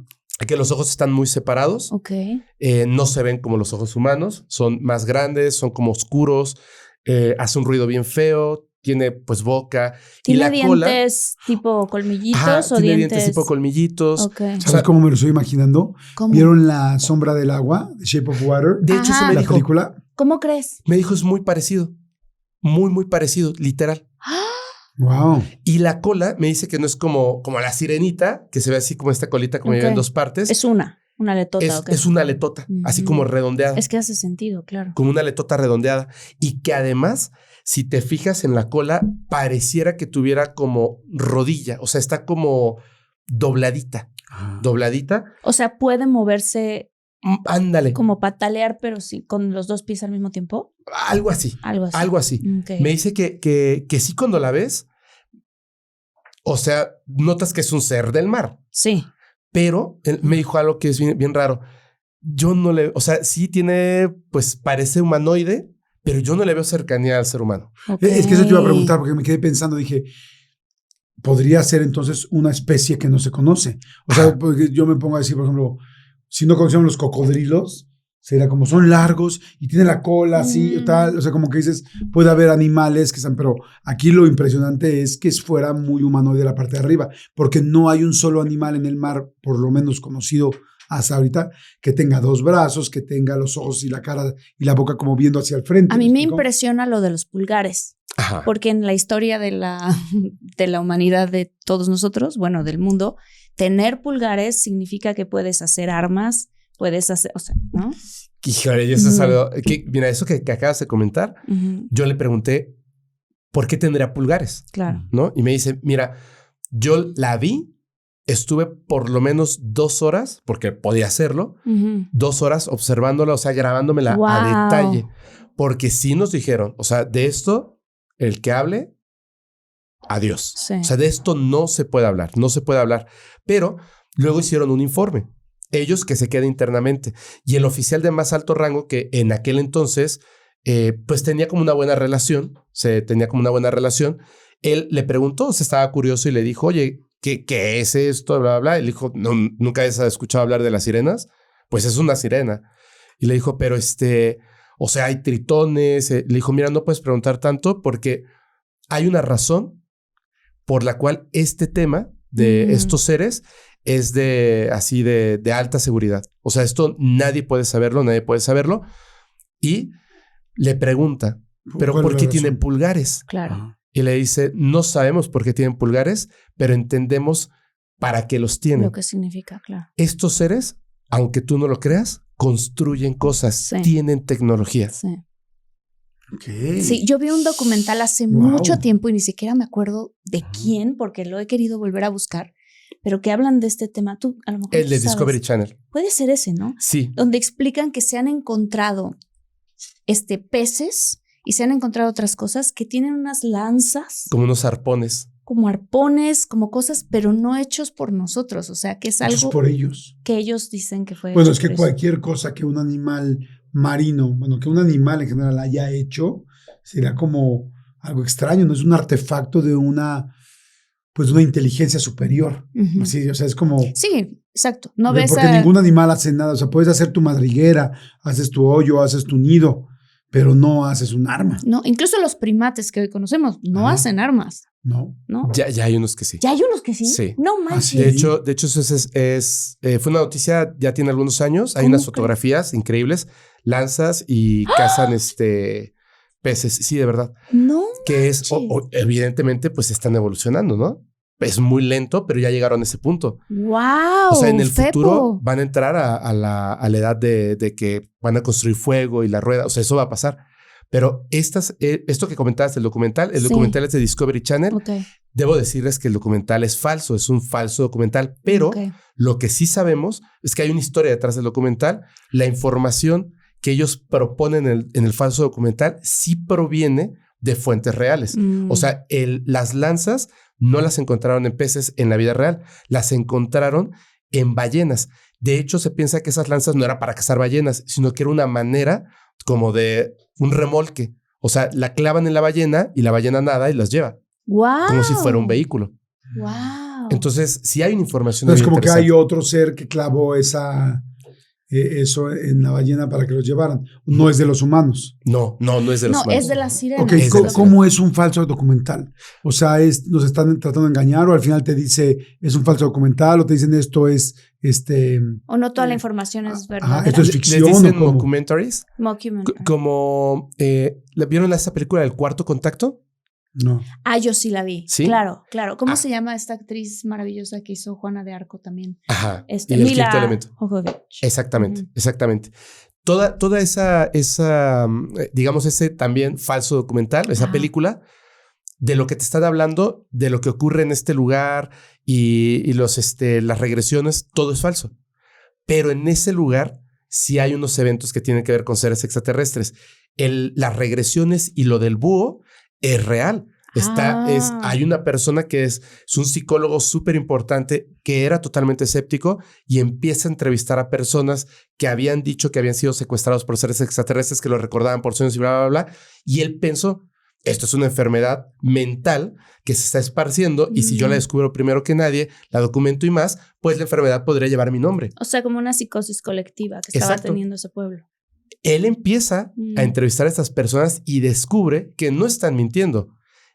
Que los ojos están muy separados. Ok. No se ven como los ojos humanos. Son más grandes, son como oscuros. Hace un ruido bien feo. Tiene pues boca. ¿Tiene y la dientes cola, tipo colmillitos o tiene dientes tipo colmillitos. Okay. ¿Sabes cómo me lo estoy imaginando? ¿Cómo? ¿Vieron La sombra del agua? The Shape of Water. De hecho, eso me la dijo. película. ¿Cómo crees? Me dijo, es muy parecido. Muy parecido, literal. Wow. Y la cola me dice que no es como la sirenita, que se ve así como esta colita como en dos partes. Es una aletota. Es una aletota, así como redondeada. Es que hace sentido, claro. Como una aletota redondeada. Y que además, si te fijas en la cola, pareciera que tuviera como rodilla. O sea, está como dobladita. O sea, puede moverse. Ándale. Como patalear, pero sí, con los dos pies al mismo tiempo. Algo así. Okay. Me dice que sí cuando la ves, o sea, notas que es un ser del mar. Sí. Pero él me dijo algo que es bien, bien raro. Yo no le... O sea, sí tiene, pues parece humanoide, pero yo no le veo cercanía al ser humano. Okay. Es que eso te iba a preguntar porque me quedé pensando, dije, podría ser entonces una especie que no se conoce. O sea, porque yo me pongo a decir, por ejemplo, si no conocemos los cocodrilos, sería como son largos y tienen la cola así o tal. O sea, como que dices, puede haber animales que están, pero aquí lo impresionante es que fuera muy humanoide la parte de arriba, porque no hay un solo animal en el mar, por lo menos conocido hasta ahorita, que tenga dos brazos, que tenga los ojos y la cara y la boca como viendo hacia el frente. A mí me impresiona lo de los pulgares. Ajá. Porque en la historia de la humanidad, de todos nosotros, bueno, del mundo, tener pulgares significa que puedes hacer armas, puedes hacer, o sea, ¿no? Híjole, y eso es algo que, mira, eso que acabas de comentar, yo le pregunté, ¿por qué tendría pulgares? Claro. ¿No? Y me dice, mira, yo la vi, estuve por lo menos 2 horas, porque podía hacerlo, 2 horas observándola, o sea, grabándomela a detalle, porque sí nos dijeron, o sea, de esto, el que hable, adiós. Sí. O sea, de esto no se puede hablar, pero luego hicieron un informe. Ellos que se queda internamente. Y el oficial de más alto rango, que en aquel entonces, pues tenía como una buena relación, él le preguntó, se estaba curioso y le dijo, oye, ¿qué es esto? Bla, bla, bla. Y le dijo, no, ¿nunca has escuchado hablar de las sirenas? Pues es una sirena. Y le dijo, pero o sea, hay tritones. Le dijo, mira, no puedes preguntar tanto porque hay una razón por la cual este tema de estos seres es de alta seguridad. O sea, esto nadie puede saberlo. Y le pregunta, ¿pero por qué tienen pulgares? Claro. Y le dice, no sabemos por qué tienen pulgares, pero entendemos para qué los tienen. Lo que significa, claro. Estos seres, aunque tú no lo creas, construyen cosas, tienen tecnología. Sí. Ok. Sí, yo vi un documental hace mucho tiempo y ni siquiera me acuerdo de quién, porque lo he querido volver a buscar, pero que hablan de este tema. Tú, a lo mejor El de sabes. Discovery Channel. Puede ser ese, ¿no? Sí. Donde explican que se han encontrado peces y se han encontrado otras cosas que tienen unas lanzas, Como unos arpones. como arpones, como cosas, pero no hechos por nosotros. O sea, que es Hechos algo por ellos. que ellos dicen que fue Bueno, hecho es que por eso. cualquier cosa que un animal marino, bueno, que un animal en general haya hecho, sería como algo extraño, no es un artefacto de una inteligencia superior. Ujú. Así, o sea, es como... Sí, exacto. No porque ves porque ningún animal hace nada. O sea, puedes hacer tu madriguera, haces tu hoyo, haces tu nido, pero no haces un arma, No, incluso los primates que hoy conocemos no Ajá. hacen armas, ¿no? ¿no? Ya hay unos que sí. ¿Ya hay unos que sí? Sí. No manches. sí. De hecho, eso fue una noticia, ya tiene algunos años. Hay ¿Cómo unas crees? fotografías increíbles, lanzas y cazan peces. Sí, de verdad. No Que es, manches. evidentemente, pues están evolucionando, ¿no? Es muy lento, pero ya llegaron a ese punto. ¡Wow! O sea, en el Fepo. futuro van a entrar a la edad de que van a construir fuego y la rueda. O sea, eso va a pasar. Pero esto que comentabas del documental, el Sí. documental es de Discovery Channel. Ok. Debo decirles que el documental es falso, es un falso documental, pero Ok. lo que sí sabemos es que hay una historia detrás del documental. La información que ellos proponen en el falso documental sí proviene de fuentes reales. O sea, las lanzas no las encontraron en peces en la vida real, las encontraron en ballenas. De hecho, se piensa que esas lanzas no era para cazar ballenas, sino que era una manera como de un remolque. O sea, la clavan en la ballena y la ballena nada y las lleva. ¡Wow! Como si fuera un vehículo. ¡Wow! Entonces, sí hay una información. No es muy como que interesante. hay otro ser que clavó eso en la ballena para que los llevaran. No es de los humanos. No es de los No, humanos. es de las sirenas. Ok, Es de las ¿cómo es un falso documental? O sea, ¿nos están tratando de engañar o al final te dice es un falso documental o te dicen esto es O no toda la información es Ajá, verdadera. esto es Les ficción dicen o cómo? mockumentaries. Mockumentary. Como, ¿vieron esa película El Cuarto Contacto? No. Ah, yo sí la vi. ¿Sí? Claro, claro. ¿Cómo Ah. se llama esta actriz maravillosa que hizo Juana de Arco también? Ajá. y el Mila quinto elemento. Jovovich. Exactamente, Ujú. exactamente. Toda esa, digamos, ese también falso documental, esa Ajá. película, de lo que te están hablando, de lo que ocurre en este lugar y las regresiones, todo es falso. Pero en ese lugar sí hay unos eventos que tienen que ver con seres extraterrestres. Las regresiones y lo del búho es real. Hay una persona que es un psicólogo súper importante que era totalmente escéptico y empieza a entrevistar a personas que habían dicho que habían sido secuestrados por seres extraterrestres, que lo recordaban por sueños y bla, bla, bla. Y él pensó, esto es una enfermedad mental que se está esparciendo y si yo la descubro primero que nadie, la documento y más, pues la enfermedad podría llevar mi nombre. O sea, como una psicosis colectiva que estaba Exacto. teniendo ese pueblo. Él empieza a entrevistar a estas personas y descubre que no están mintiendo.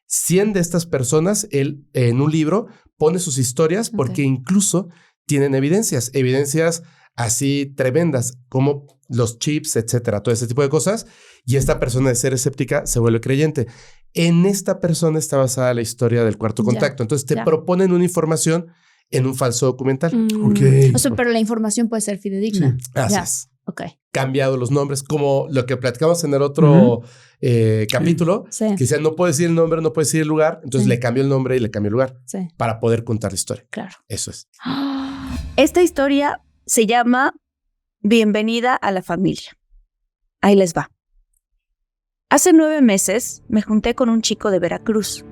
100 de estas personas, él en un libro pone sus historias porque incluso tienen evidencias así tremendas como los chips, etcétera, todo ese tipo de cosas. Y esta persona de ser escéptica se vuelve creyente. En esta persona está basada la historia del Cuarto Contacto. Entonces te proponen una información en un falso documental. Ok. O sea, pero la información puede ser fidedigna. Así Ya. es. Ok. Cambiado los nombres, como lo que platicamos en el otro capítulo, Sí. que decía no puede decir el nombre, no puede decir el lugar, entonces Sí. le cambió el nombre y le cambió el lugar Sí. para poder contar la historia. Claro. Eso es. Esta historia se llama Bienvenida a la familia. Ahí les va. Hace 9 meses me junté con un chico de Veracruz,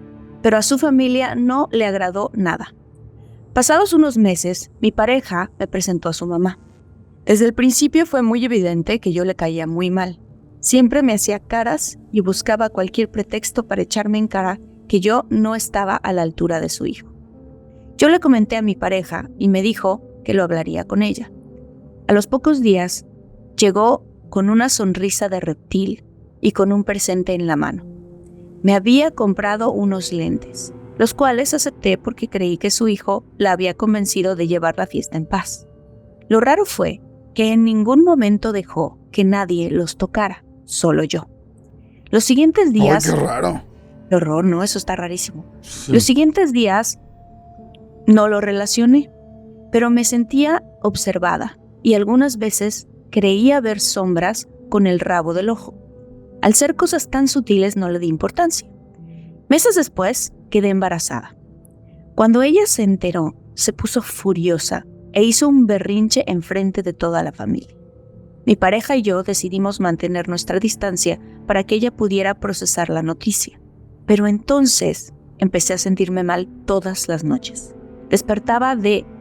pero a su familia no le agradó nada. Pasados unos meses, mi pareja me presentó a su mamá. Desde el principio fue muy evidente que yo le caía muy mal. Siempre me hacía caras y buscaba cualquier pretexto para echarme en cara que yo no estaba a la altura de su hijo. Yo le comenté a mi pareja y me dijo que lo hablaría con ella. A los pocos días, llegó con una sonrisa de reptil y con un presente en la mano. Me había comprado unos lentes, los cuales acepté porque creí que su hijo la había convencido de llevar la fiesta en paz. Lo raro fue que en ningún momento dejó que nadie los tocara, solo yo. Los siguientes días... Ay, qué raro. Qué horror, ¿no? Eso está rarísimo. Sí. Los siguientes días no lo relacioné, pero me sentía observada y algunas veces creía ver sombras con el rabo del ojo. Al ser cosas tan sutiles no le di importancia. Meses después, quedé embarazada. Cuando ella se enteró, se puso furiosa e hizo un berrinche enfrente de toda la familia. Mi pareja y yo decidimos mantener nuestra distancia para que ella pudiera procesar la noticia. Pero entonces empecé a sentirme mal todas las noches. Despertaba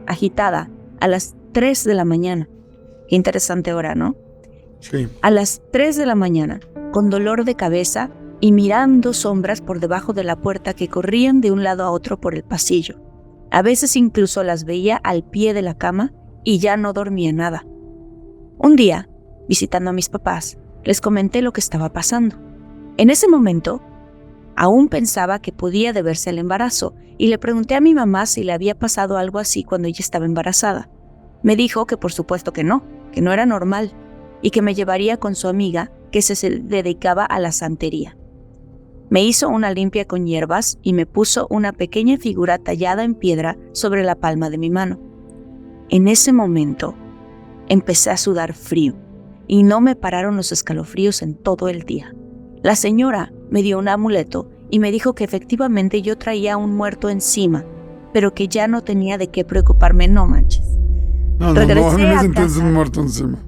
agitada a las 3 de la mañana. Qué interesante hora, ¿no? Sí. A las 3 de la mañana, con dolor de cabeza y mirando sombras por debajo de la puerta que corrían de un lado a otro por el pasillo. A veces incluso las veía al pie de la cama y ya no dormía nada. Un día, visitando a mis papás, les comenté lo que estaba pasando. En ese momento, aún pensaba que podía deberse al embarazo y le pregunté a mi mamá si le había pasado algo así cuando ella estaba embarazada. Me dijo que por supuesto que no era normal y que me llevaría con su amiga que se dedicaba a la santería. Me hizo una limpia con hierbas y me puso una pequeña figura tallada en piedra sobre la palma de mi mano. En ese momento, empecé a sudar frío y no me pararon los escalofríos en todo el día. La señora me dio un amuleto y me dijo que efectivamente yo traía un muerto encima, pero que ya no tenía de qué preocuparme, no manches. No, Regresé a mí me a sentías casa. un muerto encima.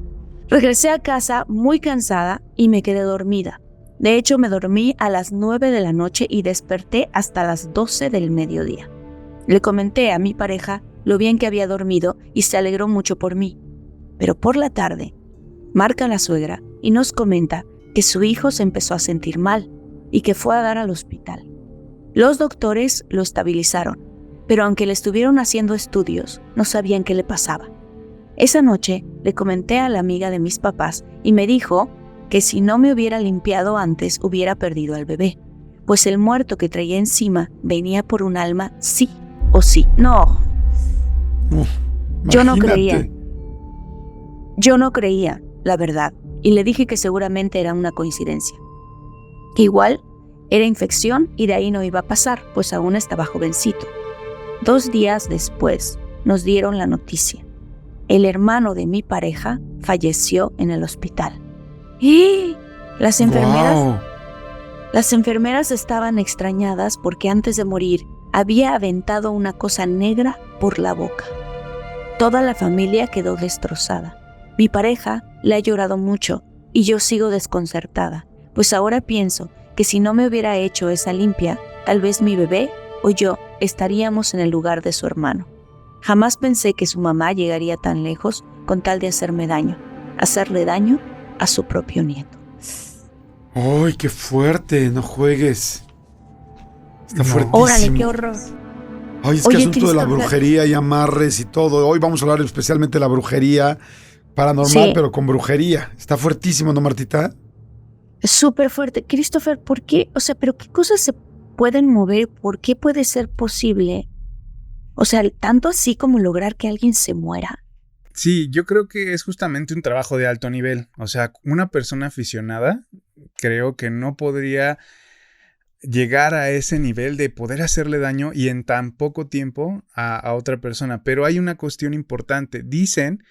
Regresé a casa muy cansada y me quedé dormida. De hecho, me dormí a las 9 de la noche y desperté hasta las 12 del mediodía. Le comenté a mi pareja lo bien que había dormido y se alegró mucho por mí. Pero por la tarde, marca la suegra y nos comenta que su hijo se empezó a sentir mal y que fue a dar al hospital. Los doctores lo estabilizaron, pero aunque le estuvieron haciendo estudios, no sabían qué le pasaba. Esa noche le comenté a la amiga de mis papás y me dijo que si no me hubiera limpiado antes hubiera perdido al bebé, pues el muerto que traía encima venía por un alma sí o sí. No, yo no creía. Yo no creía, la verdad, y le dije que seguramente era una coincidencia. Que igual era infección y de ahí no iba a pasar, pues aún estaba jovencito. 2 días después nos dieron la noticia. El hermano de mi pareja falleció en el hospital. ¡Y! Las enfermeras estaban extrañadas porque antes de morir había aventado una cosa negra por la boca. Toda la familia quedó destrozada. Mi pareja le ha llorado mucho y yo sigo desconcertada, pues ahora pienso que si no me hubiera hecho esa limpia, tal vez mi bebé o yo estaríamos en el lugar de su hermano. Jamás pensé que su mamá llegaría tan lejos con tal de hacerle daño a su propio nieto. ¡Ay, qué fuerte! No juegues. Está fuertísimo. Órale, qué horror. Ay, es que asunto de la brujería y amarres y todo. Hoy vamos a hablar especialmente de la brujería paranormal, sí, pero con brujería. Está fuertísimo, ¿no, Martita? Es súper fuerte. Christopher, ¿por qué? O sea, ¿pero qué cosas se pueden mover? ¿Por qué puede ser posible? O sea, tanto así como lograr que alguien se muera. Sí, yo creo que es justamente un trabajo de alto nivel. O sea, una persona aficionada creo que no podría llegar a ese nivel de poder hacerle daño y en tan poco tiempo a otra persona. Pero hay una cuestión importante. Dicen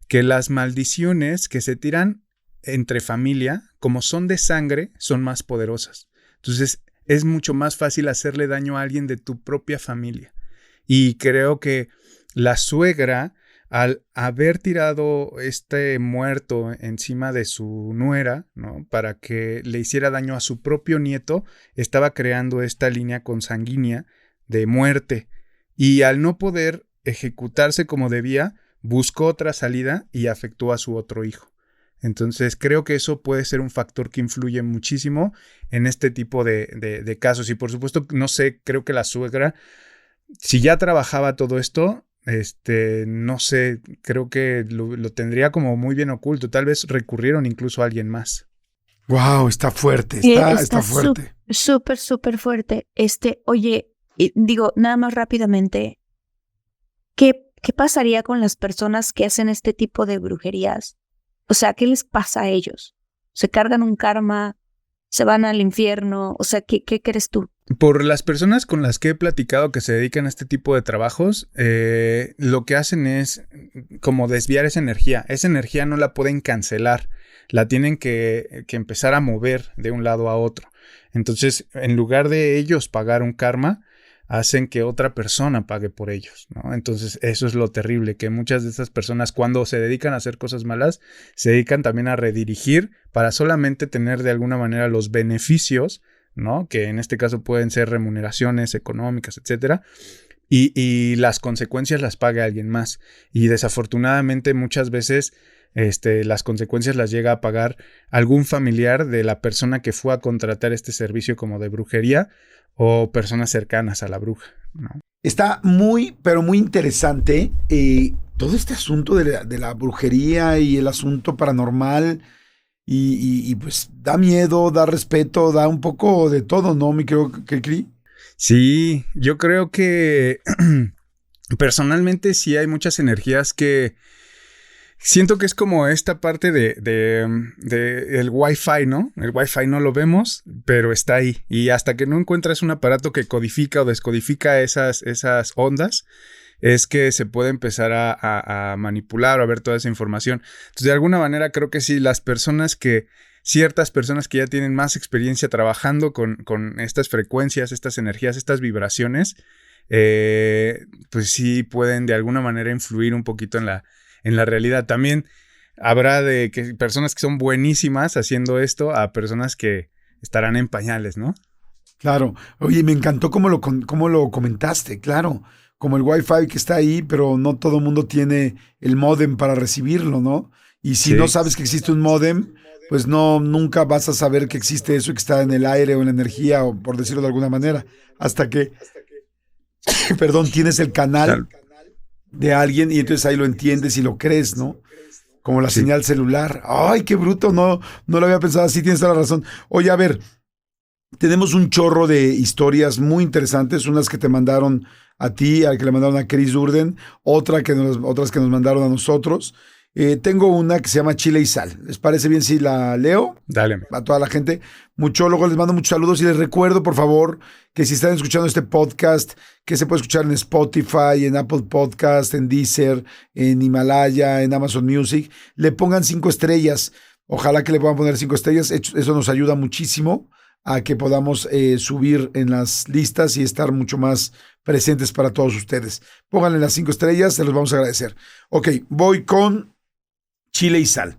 que las maldiciones que se tiran entre familia, como son de sangre, son más poderosas. Entonces, es mucho más fácil hacerle daño a alguien de tu propia familia. Y creo que la suegra, al haber tirado este muerto encima de su nuera, ¿no?, para que le hiciera daño a su propio nieto, estaba creando esta línea consanguínea de muerte. Y al no poder ejecutarse como debía, buscó otra salida y afectó a su otro hijo. Entonces creo que eso puede ser un factor que influye muchísimo en este tipo de casos. Y por supuesto, no sé, creo que la suegra, si ya trabajaba todo esto, no sé, creo que lo tendría como muy bien oculto. Tal vez recurrieron incluso a alguien más. Wow, está fuerte, está fuerte. Súper fuerte. Oye, digo, nada más rápidamente, ¿qué pasaría con las personas que hacen este tipo de brujerías? O sea, ¿qué les pasa a ellos? ¿Se cargan un karma? ¿Se van al infierno? O sea, ¿qué crees tú? Por las personas con las que he platicado que se dedican a este tipo de trabajos, lo que hacen es como desviar esa energía. Esa energía no la pueden cancelar. la tienen que empezar a mover de un lado a otro. Entonces, en lugar de ellos pagar un karma, hacen que otra persona pague por ellos, ¿no? Entonces, eso es lo terrible, que muchas de estas personas, cuando se dedican a hacer cosas malas, se dedican también a redirigir para solamente tener de alguna manera los beneficios, ¿no? Que en este caso pueden ser remuneraciones económicas, etcétera, y las consecuencias las paga alguien más. Y desafortunadamente muchas veces las consecuencias las llega a pagar algún familiar de la persona que fue a contratar este servicio como de brujería o personas cercanas a la bruja, ¿no? Está muy, pero muy interesante todo este asunto de la brujería y el asunto paranormal y pues da miedo, da respeto, da un poco de todo, ¿no, mi querido Cri? Sí, yo creo que personalmente sí hay muchas energías que siento que es como esta parte el Wi-Fi, ¿no? El Wi-Fi no lo vemos, pero está ahí. Y hasta que no encuentras un aparato que codifica o descodifica esas ondas, es que se puede empezar a manipular o a ver toda esa información. Entonces, de alguna manera creo que sí, ciertas personas que ya tienen más experiencia trabajando con estas frecuencias, estas energías, estas vibraciones, pues sí pueden de alguna manera influir un poquito en la realidad. También habrá personas que son buenísimas haciendo esto a personas que estarán en pañales, ¿no? Claro. Oye, me encantó cómo lo comentaste, claro. Como el Wi-Fi que está ahí, pero no todo el mundo tiene el módem para recibirlo, ¿no? Y si no sabes que existe un módem, pues nunca vas a saber que existe eso, que está en el aire o en la energía, o por decirlo de alguna manera, hasta que, perdón, tienes el canal de alguien y entonces ahí lo entiendes y lo crees, ¿no? Como la señal celular. ¡Ay, qué bruto! No lo había pensado así, tienes toda la razón. Oye, a ver, tenemos un chorro de historias muy interesantes, unas que te mandaron a ti, al que le mandaron a Chris Durden, otras que nos mandaron a nosotros. Tengo una que se llama Chile y Sal. ¿Les parece bien si la leo? Dale. A toda la gente. Muchólogos, les mando muchos saludos y les recuerdo, por favor, que si están escuchando este podcast, que se puede escuchar en Spotify, en Apple Podcast, en Deezer, en Himalaya, en Amazon Music, le pongan 5 estrellas. Ojalá que le puedan poner 5 estrellas. Eso nos ayuda muchísimo a que podamos subir en las listas y estar mucho más presentes para todos ustedes. Pónganle las 5 estrellas, se los vamos a agradecer. Ok, voy con Chile y Sal.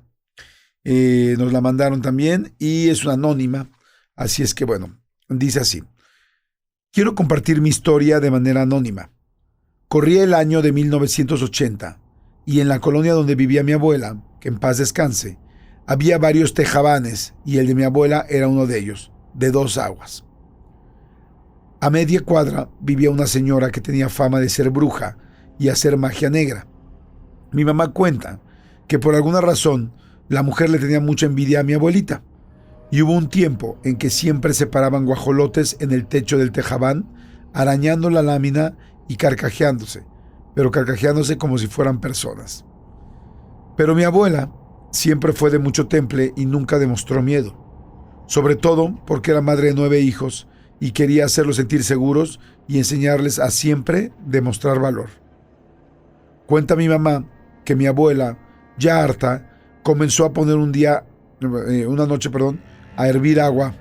Nos la mandaron también y es una anónima. Así es que bueno, dice así. Quiero compartir mi historia de manera anónima. Corría el año de 1980 y en la colonia donde vivía mi abuela, que en paz descanse, había varios tejabanes y el de mi abuela era uno de ellos, de 2 aguas. A media cuadra vivía una señora que tenía fama de ser bruja y hacer magia negra. Mi mamá cuenta que por alguna razón la mujer le tenía mucha envidia a mi abuelita, y hubo un tiempo en que siempre se paraban guajolotes en el techo del tejabán, arañando la lámina y carcajeándose, pero carcajeándose como si fueran personas. Pero mi abuela siempre fue de mucho temple y nunca demostró miedo, sobre todo porque era madre de 9 hijos y quería hacerlos sentir seguros y enseñarles a siempre demostrar valor. Cuenta mi mamá que mi abuela, ya harta, comenzó a poner una noche, a hervir agua,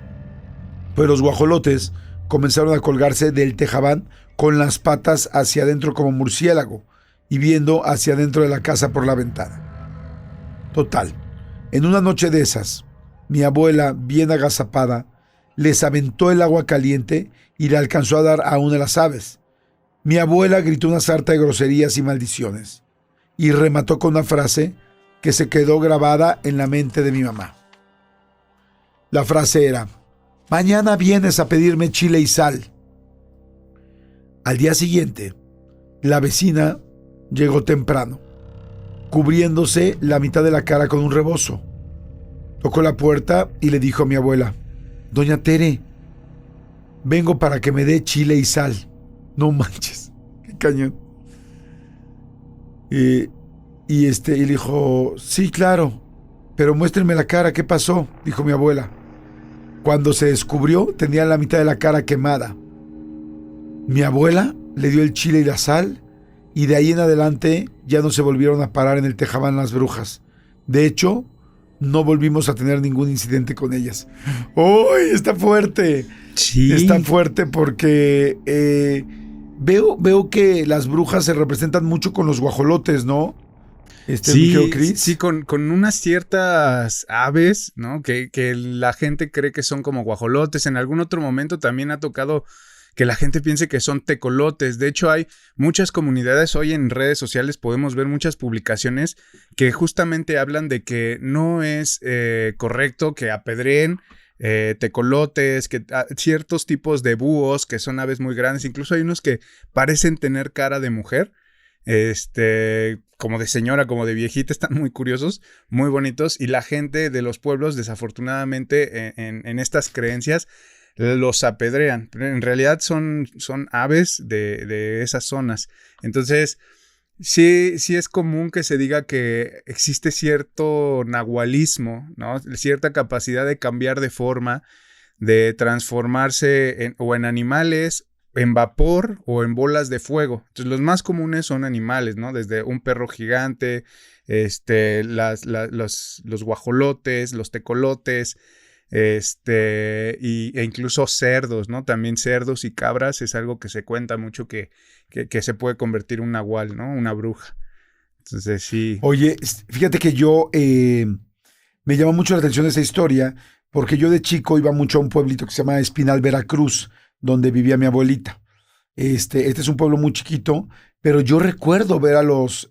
pues los guajolotes comenzaron a colgarse del tejabán con las patas hacia adentro como murciélago y viendo hacia adentro de la casa por la ventana. Total, en una noche de esas, mi abuela, bien agazapada, les aventó el agua caliente y le alcanzó a dar a una de las aves. Mi abuela gritó una sarta de groserías y maldiciones y remató con una frase que se quedó grabada en la mente de mi mamá. La frase era: mañana vienes a pedirme chile y sal. Al día siguiente, la vecina llegó temprano, cubriéndose la mitad de la cara con un rebozo. Tocó la puerta y le dijo a mi abuela: doña Tere, vengo para que me dé chile y sal. No manches, qué cañón. Y le dijo: sí, claro, pero muéstrenme la cara, ¿qué pasó?, dijo mi abuela. Cuando se descubrió, tenía la mitad de la cara quemada. Mi abuela le dio el chile y la sal, y de ahí en adelante ya no se volvieron a parar en el tejabán las brujas. De hecho, no volvimos a tener ningún incidente con ellas. ¡Uy! Está fuerte. Sí. Está fuerte porque veo que las brujas se representan mucho con los guajolotes, ¿no? Mi querido Chris. Sí, con unas ciertas aves, ¿no? Que la gente cree que son como guajolotes. En algún otro momento también ha tocado que la gente piense que son tecolotes. De hecho, hay muchas comunidades hoy en redes sociales, podemos ver muchas publicaciones que justamente hablan de que no es correcto que apedreen tecolotes, que ciertos tipos de búhos que son aves muy grandes. Incluso hay unos que parecen tener cara de mujer. Como de señora, como de viejita, están muy curiosos, muy bonitos, y la gente de los pueblos, desafortunadamente, en estas creencias, los apedrean. Pero en realidad son aves de esas zonas. Entonces, sí es común que se diga que existe cierto nahualismo, ¿no? Cierta capacidad de cambiar de forma, de transformarse en animales, en vapor o en bolas de fuego. Entonces, los más comunes son animales, ¿no? Desde un perro gigante, los guajolotes, los tecolotes, e incluso cerdos, ¿no? También cerdos y cabras es algo que se cuenta mucho que se puede convertir en un nahual, ¿no? Una bruja. Entonces, sí. Oye, fíjate que yo me llama mucho la atención esa historia porque yo de chico iba mucho a un pueblito que se llama Espinal, Veracruz, donde vivía mi abuelita. Este es un pueblo muy chiquito, pero yo recuerdo ver a los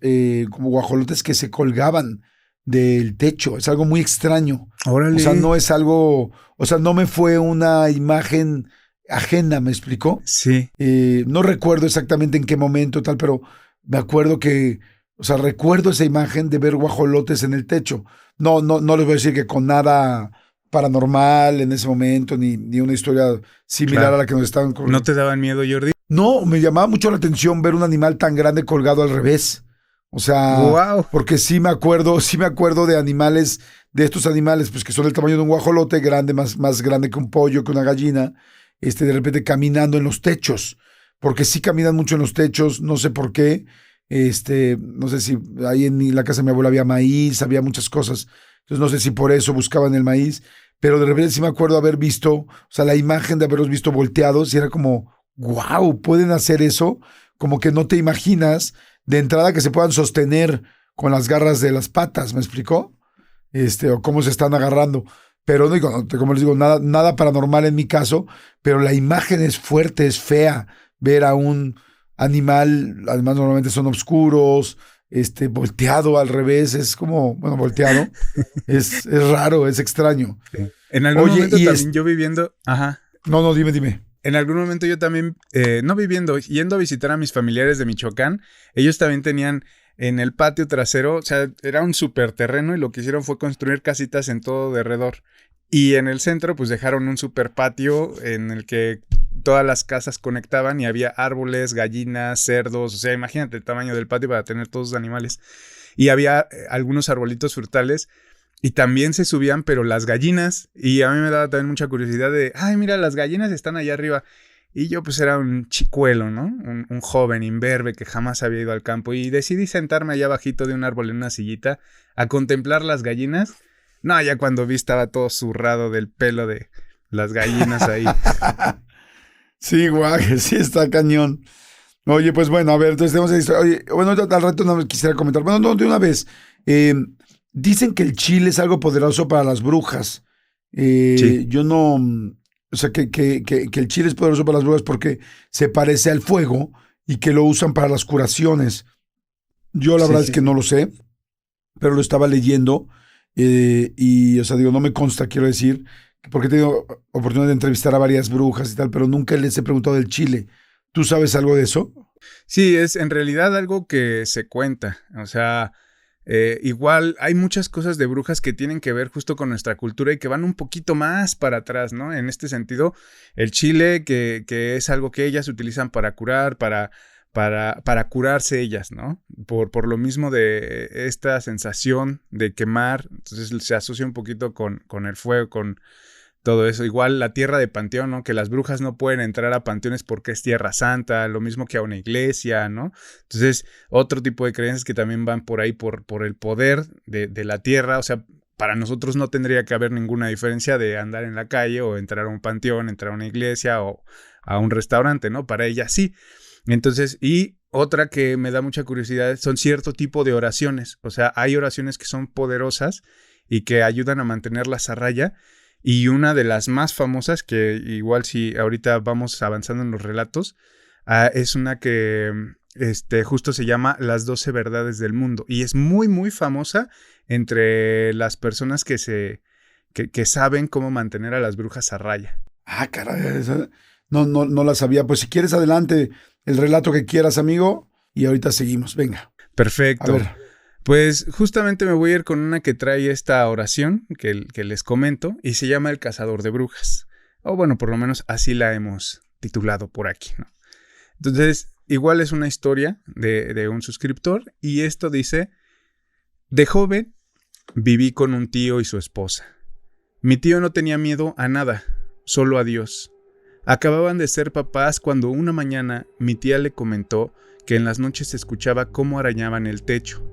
como guajolotes que se colgaban del techo. Es algo muy extraño. Órale. O sea, no es algo, o sea, no me fue una imagen ajena, ¿me explicó? Sí. No recuerdo exactamente en qué momento tal, pero me acuerdo que, o sea, recuerdo esa imagen de ver guajolotes en el techo. No les voy a decir que con nada paranormal en ese momento, ni una historia similar a la que nos estaban contando. ¿No te daban miedo, Jordi? No, me llamaba mucho la atención ver un animal tan grande colgado al revés. O sea, wow. Porque sí me acuerdo de animales, de estos animales, pues que son del tamaño de un guajolote, grande, más grande que un pollo, que una gallina, de repente caminando en los techos. Porque sí caminan mucho en los techos, no sé por qué. No sé si ahí en la casa de mi abuela había maíz, había muchas cosas. Entonces no sé si por eso buscaban el maíz. Pero de repente sí me acuerdo haber visto, o sea, la imagen de haberlos visto volteados y era como, wow, pueden hacer eso. Como que no te imaginas de entrada que se puedan sostener con las garras de las patas, ¿me explicó? O cómo se están agarrando. Pero no digo, como les digo, nada paranormal en mi caso, pero la imagen es fuerte, es fea. Ver a un animal, además normalmente son oscuros, volteado al revés, es como, bueno, volteado, es raro, es extraño. Sí. En algún momento también yo viviendo, ajá. No, dime. En algún momento yo también, no viviendo, yendo a visitar a mis familiares de Michoacán, ellos también tenían en el patio trasero, o sea, era un súper terreno y lo que hicieron fue construir casitas en todo derredor. Y en el centro, pues dejaron un súper patio en el que todas las casas conectaban y había árboles, gallinas, cerdos, o sea, imagínate el tamaño del patio para tener todos los animales. Y había algunos arbolitos frutales. Y también se subían, pero las gallinas, y a mí me daba también mucha curiosidad de, ay, mira, las gallinas están allá arriba. Y yo pues era un chicuelo, ¿no? Un joven imberbe que jamás había ido al campo. Y decidí sentarme allá abajito de un árbol en una sillita a contemplar las gallinas. No, ya cuando vi estaba todo zurrado del pelo de las gallinas ahí. Sí, guay, sí está cañón. Oye, pues bueno, a ver, entonces tenemos esa historia. Oye, bueno, al rato no me quisiera comentar. Bueno, no, de una vez. Dicen que el chile es algo poderoso para las brujas. Sí. Yo no... O sea, que el chile es poderoso para las brujas porque se parece al fuego y que lo usan para las curaciones. Yo la verdad es que no lo sé, pero lo estaba leyendo y, o sea, digo, no me consta, quiero decir, porque he tenido oportunidad de entrevistar a varias brujas y tal, pero nunca les he preguntado del chile. ¿Tú sabes algo de eso? Sí, es en realidad algo que se cuenta. O sea... igual hay muchas cosas de brujas que tienen que ver justo con nuestra cultura y que van un poquito más para atrás, ¿no? En este sentido, el chile, que es algo que ellas utilizan para curar, para curarse ellas, ¿no? Por lo mismo de esta sensación de quemar, entonces se asocia un poquito con el fuego, con todo eso. Igual la tierra de panteón, ¿no? Que las brujas no pueden entrar a panteones porque es tierra santa, lo mismo que a una iglesia, ¿no? Entonces, otro tipo de creencias que también van por ahí por el poder de la tierra. O sea, para nosotros no tendría que haber ninguna diferencia de andar en la calle o entrar a un panteón, entrar a una iglesia o a un restaurante, ¿no? Para ella sí. Entonces, y otra que me da mucha curiosidad son cierto tipo de oraciones. O sea, hay oraciones que son poderosas y que ayudan a mantenerlas a raya. Y una de las más famosas, que igual si ahorita vamos avanzando en los relatos, es una que justo se llama Las 12 verdades del mundo. Y es muy, muy famosa entre las personas que saben cómo mantener a las brujas a raya. Ah, caray, no la sabía. Pues si quieres, adelante el relato que quieras, amigo, y ahorita seguimos. Venga. Perfecto. A ver. Pues justamente me voy a ir con una que trae esta oración que les comento y se llama El Cazador de Brujas. O bueno, por lo menos así la hemos titulado por aquí, ¿no? Entonces, igual es una historia de un suscriptor y esto dice: de joven viví con un tío y su esposa. Mi tío no tenía miedo a nada, solo a Dios. Acababan de ser papás cuando una mañana mi tía le comentó que en las noches se escuchaba cómo arañaban el techo.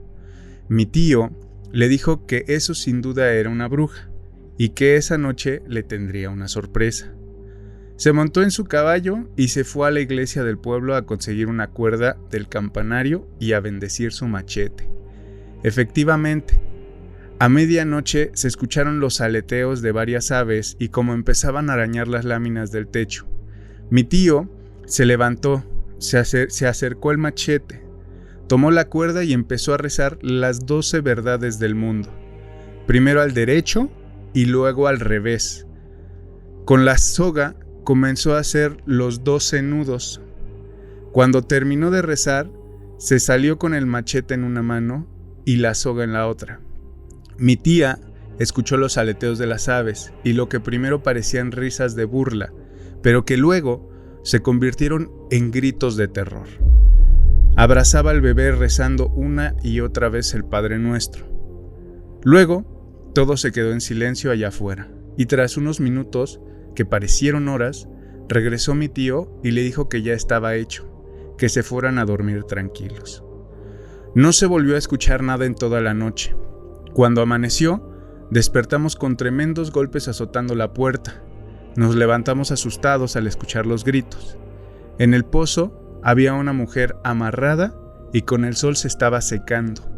Mi tío le dijo que eso sin duda era una bruja y que esa noche le tendría una sorpresa. Se montó en su caballo y se fue a la iglesia del pueblo a conseguir una cuerda del campanario y a bendecir su machete. Efectivamente, a medianoche se escucharon los aleteos de varias aves y como empezaban a arañar las láminas del techo. Mi tío se levantó, se acercó al machete, tomó la cuerda y empezó a rezar las 12 verdades del mundo. Primero al derecho y luego al revés. Con la soga comenzó a hacer los 12 nudos. Cuando terminó de rezar, se salió con el machete en una mano y la soga en la otra. Mi tía escuchó los aleteos de las aves y lo que primero parecían risas de burla, pero que luego se convirtieron en gritos de terror. Abrazaba al bebé rezando una y otra vez el Padre Nuestro. Luego, todo se quedó en silencio allá afuera, y tras unos minutos, que parecieron horas, regresó mi tío y le dijo que ya estaba hecho, que se fueran a dormir tranquilos. No se volvió a escuchar nada en toda la noche. Cuando amaneció, despertamos con tremendos golpes azotando la puerta. Nos levantamos asustados al escuchar los gritos. En el pozo había una mujer amarrada y con el sol se estaba secando.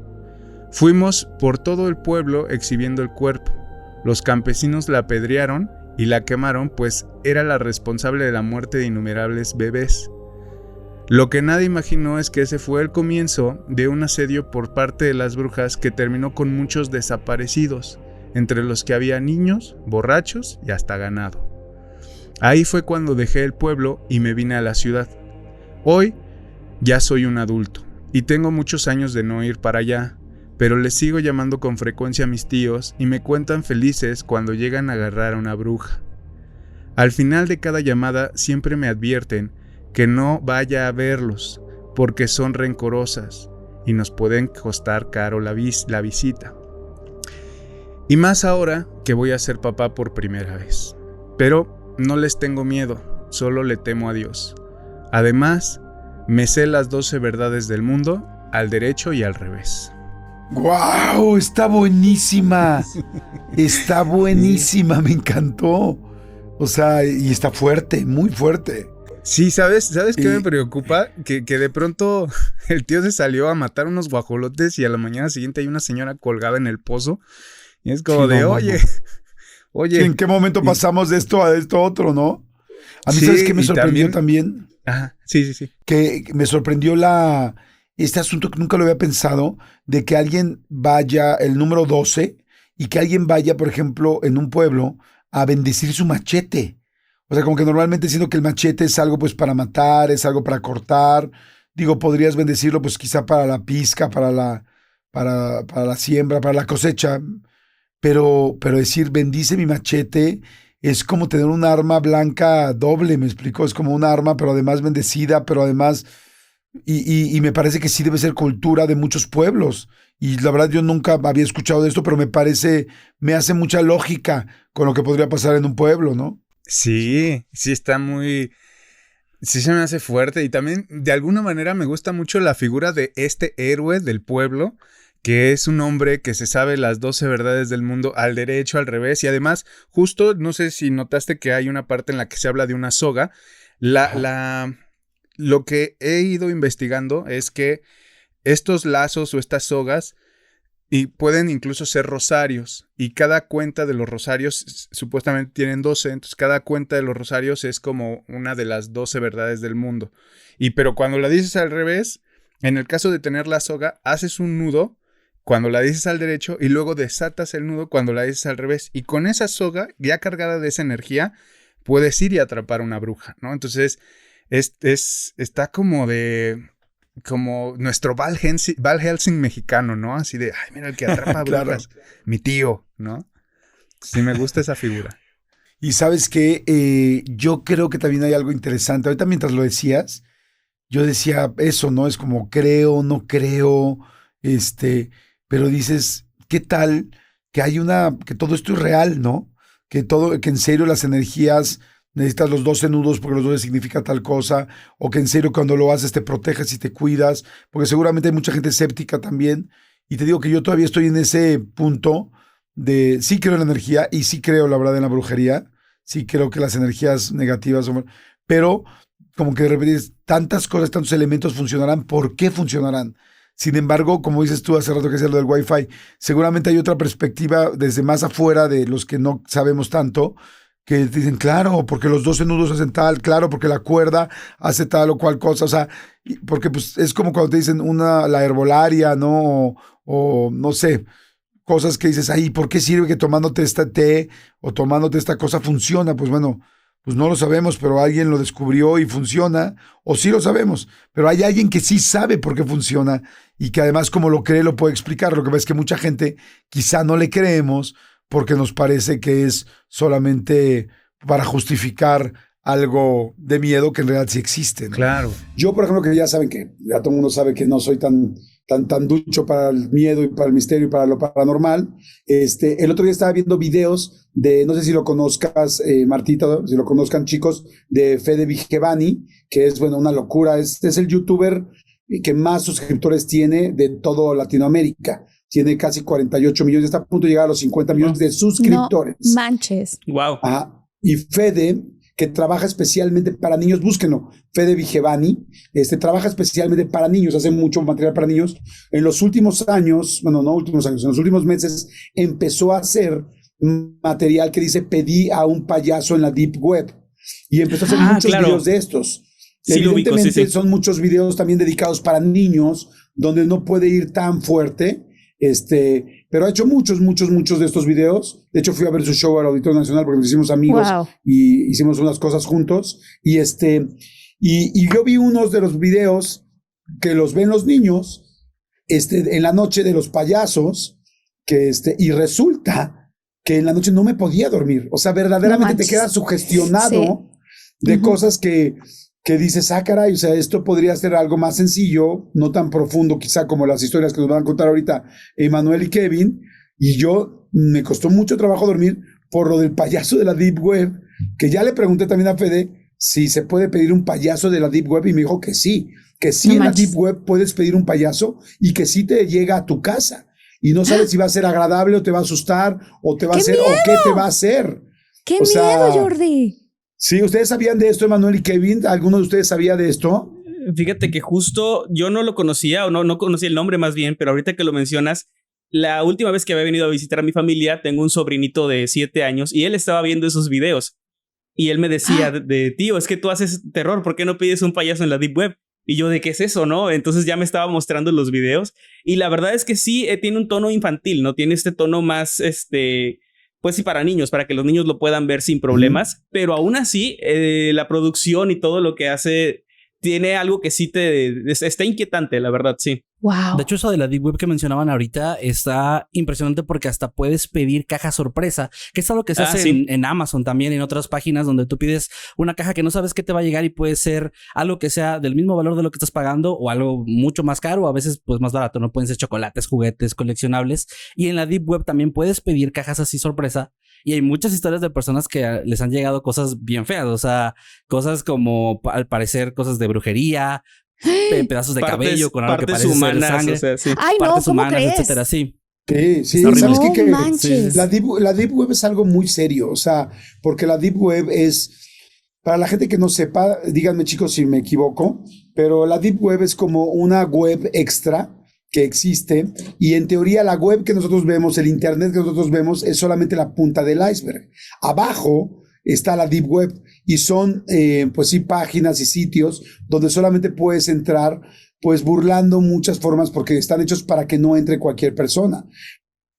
Fuimos por todo el pueblo exhibiendo el cuerpo. Los campesinos la apedrearon y la quemaron, pues era la responsable de la muerte de innumerables bebés. Lo que nadie imaginó es que ese fue el comienzo de un asedio por parte de las brujas que terminó con muchos desaparecidos, entre los que había niños, borrachos y hasta ganado. Ahí fue cuando dejé el pueblo y me vine a la ciudad. Hoy ya soy un adulto y tengo muchos años de no ir para allá, pero les sigo llamando con frecuencia a mis tíos y me cuentan felices cuando llegan a agarrar a una bruja. Al final de cada llamada siempre me advierten que no vaya a verlos porque son rencorosas y nos pueden costar caro la visita. Y más ahora que voy a ser papá por primera vez. Pero no les tengo miedo, solo le temo a Dios. Además, me sé las 12 verdades del mundo, al derecho y al revés. ¡Guau! Está buenísima. Está buenísima, me encantó. O sea, y está fuerte, muy fuerte. Sí, ¿sabes qué me preocupa? Que de pronto el tío se salió a matar unos guajolotes y a la mañana siguiente hay una señora colgada en el pozo. Y es como sí, oye. Sí, ¿en qué momento pasamos de esto a esto otro, no? A mí, sí, ¿sabes qué me sorprendió también? Ajá, sí. Que me sorprendió este asunto que nunca lo había pensado, de que alguien vaya, el número 12, y que alguien vaya, por ejemplo, en un pueblo, a bendecir su machete. O sea, como que normalmente siento que el machete es algo pues para matar, es algo para cortar. Digo, podrías bendecirlo pues quizá para la pizca, para la siembra, para la cosecha. Pero decir bendice mi machete es como tener un arma blanca doble, ¿me explico? Es como un arma, pero además bendecida, pero además... Y me parece que sí debe ser cultura de muchos pueblos. Y la verdad yo nunca había escuchado de esto, pero me hace mucha lógica con lo que podría pasar en un pueblo, ¿no? Sí, está muy... Sí se me hace fuerte y también de alguna manera me gusta mucho la figura de este héroe del pueblo que es un hombre que se sabe las 12 verdades del mundo al derecho, al revés, y además, justo, no sé si notaste que hay una parte en la que se habla de una soga. Lo que he ido investigando es que estos lazos o estas sogas y pueden incluso ser rosarios, y cada cuenta de los rosarios supuestamente tienen 12, entonces cada cuenta de los rosarios es como una de las 12 verdades del mundo. Pero cuando la dices al revés, en el caso de tener la soga, haces un nudo cuando la dices al derecho y luego desatas el nudo cuando la dices al revés. Y con esa soga, ya cargada de esa energía, puedes ir y atrapar una bruja, ¿no? Entonces, está como nuestro Val Helsing mexicano, ¿no? Así de, ay, mira el que atrapa brujas, mi tío, ¿no? Sí, me gusta esa figura. Y sabes que yo creo que también hay algo interesante. Ahorita mientras lo decías, yo decía eso, ¿no? Es como creo, no creo, pero dices, ¿qué tal que todo esto es real, ¿no? Que en serio las energías necesitas los 12 nudos porque los 12 significa tal cosa, o que en serio cuando lo haces te proteges y te cuidas, porque seguramente hay mucha gente escéptica también, y te digo que yo todavía estoy en ese punto de sí creo en la energía y sí creo la verdad en la brujería, sí creo que las energías negativas son, pero como que de repente tantas cosas, tantos elementos funcionarán, ¿por qué funcionarán? Sin embargo, como dices tú hace rato que decías lo del Wi-Fi, seguramente hay otra perspectiva desde más afuera de los que no sabemos tanto, que dicen, claro, porque los 12 nudos hacen tal, claro, porque la cuerda hace tal o cual cosa, o sea, porque pues es como cuando te dicen la herbolaria, ¿no? O no sé, cosas que dices, ay, ¿por qué sirve que tomándote este té o tomándote esta cosa funciona? Pues bueno, pues no lo sabemos, pero alguien lo descubrió y funciona, o sí lo sabemos, pero hay alguien que sí sabe por qué funciona y que además como lo cree lo puede explicar. Lo que pasa es que mucha gente quizá no le creemos porque nos parece que es solamente para justificar algo de miedo que en realidad sí existe, ¿no? Claro. Yo, por ejemplo, que ya saben que ya todo el mundo sabe que no soy tan ducho para el miedo y para el misterio y para lo paranormal. El otro día estaba viendo videos de, no sé si lo conozcas, Martita, si lo conozcan chicos, de Fede Vigevani, que es, bueno, una locura. Es el youtuber que más suscriptores tiene de todo Latinoamérica. Tiene casi 48 millones, está a punto de llegar a los 50 millones de suscriptores. No manches. Wow. Ajá. Y Fede, que trabaja especialmente para niños, búsquenlo, Fede Vigevani, trabaja especialmente para niños, hace mucho material para niños. En los últimos años, bueno, no últimos años, en los últimos meses, empezó a hacer material que dice, pedí a un payaso en la Deep Web. Y empezó a hacer muchos videos de estos. Sí, evidentemente son muchos videos también dedicados para niños, donde no puede ir tan fuerte. Pero ha hecho muchos de estos videos. De hecho, fui a ver su show al Auditorio Nacional porque nos hicimos amigos. Wow. Y hicimos unas cosas juntos. Y yo vi unos de los videos que los ven los niños en la noche de los payasos, y resulta que en la noche no me podía dormir. O sea, verdaderamente te quedas sugestionado de cosas que dices, caray, o sea, esto podría ser algo más sencillo, no tan profundo quizá como las historias que nos van a contar ahorita Emanuel y Kevin, y yo me costó mucho trabajo dormir por lo del payaso de la Deep Web, que ya le pregunté también a Fede si se puede pedir un payaso de la Deep Web, y me dijo que sí en la Deep Web puedes pedir un payaso y que sí te llega a tu casa, y no sabes si va a ser agradable o te va a asustar, o te va a hacer, o qué te va a hacer. ¡Qué miedo, Jordi! Sí, ¿ustedes sabían de esto, Emanuel y Kevin? ¿Alguno de ustedes sabía de esto? Fíjate que justo yo no lo conocía, o no conocía el nombre más bien, pero ahorita que lo mencionas, la última vez que había venido a visitar a mi familia, tengo un sobrinito de 7 años y él estaba viendo esos videos. Y él me decía, tío, es que tú haces terror, ¿por qué no pides un payaso en la Deep Web? Y yo, ¿de qué es eso, no? Entonces ya me estaba mostrando los videos. Y la verdad es que sí, tiene un tono infantil, ¿no? Tiene este tono más, pues sí, para niños, para que los niños lo puedan ver sin problemas, pero aún así la producción y todo lo que hace tiene algo que sí está inquietante, la verdad, sí. Wow. De hecho, eso de la Deep Web que mencionaban ahorita está impresionante porque hasta puedes pedir caja sorpresa, que es algo que se hace en Amazon también, en otras páginas donde tú pides una caja que no sabes qué te va a llegar y puede ser algo que sea del mismo valor de lo que estás pagando o algo mucho más caro o a veces pues más barato, no pueden ser chocolates, juguetes, coleccionables. Y en la Deep Web también puedes pedir cajas así sorpresa. Y hay muchas historias de personas que les han llegado cosas bien feas, o sea, cosas como al parecer cosas de brujería, pedazos de cabello con algo que partes parece ser humanas, sangre, o sea, sí. Ay, no, partes ¿cómo humanas, crees? etcétera, sí. Sí, sí, Está horrible. ¿sabes qué? No Que manches. la Deep Web es algo muy serio, o sea, porque la Deep Web es, para la gente que no sepa, díganme chicos si me equivoco, pero la Deep Web es como una web extra que existe y en teoría la web que nosotros vemos, el internet que nosotros vemos es solamente la punta del iceberg. Abajo está la Deep Web y son, pues sí, páginas y sitios donde solamente puedes entrar pues burlando muchas formas porque están hechos para que no entre cualquier persona.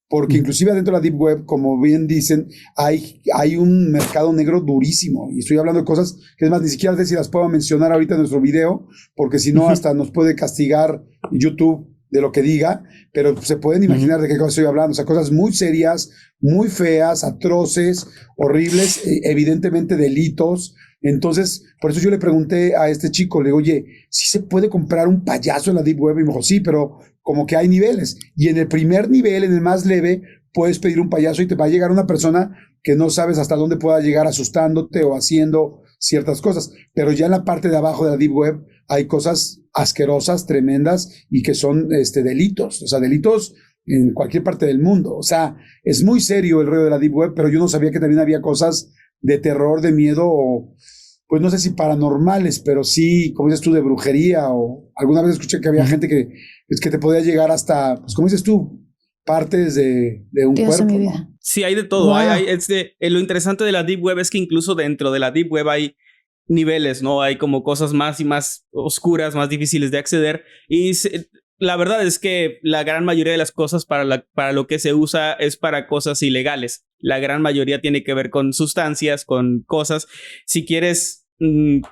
Porque inclusive dentro de la Deep Web, como bien dicen, hay un mercado negro durísimo. Y estoy hablando de cosas que es más, ni siquiera sé si las puedo mencionar ahorita en nuestro video, porque si no hasta nos puede castigar YouTube de lo que diga, pero se pueden imaginar de qué cosa estoy hablando. O sea, cosas muy serias, muy feas, atroces, horribles, evidentemente delitos. Entonces, por eso yo le pregunté a este chico, le digo, oye, ¿sí se puede comprar un payaso en la Deep Web? Y me dijo, sí, pero como que hay niveles. Y en el primer nivel, en el más leve, puedes pedir un payaso y te va a llegar una persona que no sabes hasta dónde pueda llegar asustándote o haciendo ciertas cosas. Pero ya en la parte de abajo de la Deep Web hay cosas asquerosas, tremendas y que son delitos. O sea, delitos en cualquier parte del mundo. O sea, es muy serio el rollo de la Deep Web, pero yo no sabía que también había cosas de terror, de miedo o, pues no sé si paranormales, pero sí, como dices tú, de brujería o alguna vez escuché que había gente que te podía llegar hasta, pues como dices tú, partes de un Dios cuerpo, de mi ¿no? vida. Sí, hay de todo. Wow. Lo interesante de la Deep Web es que incluso dentro de la Deep Web hay niveles, ¿no? Hay como cosas más y más oscuras, más difíciles de acceder. Y la verdad es que la gran mayoría de las cosas para lo que se usa es para cosas ilegales. La gran mayoría tiene que ver con sustancias, con cosas. Si quieres,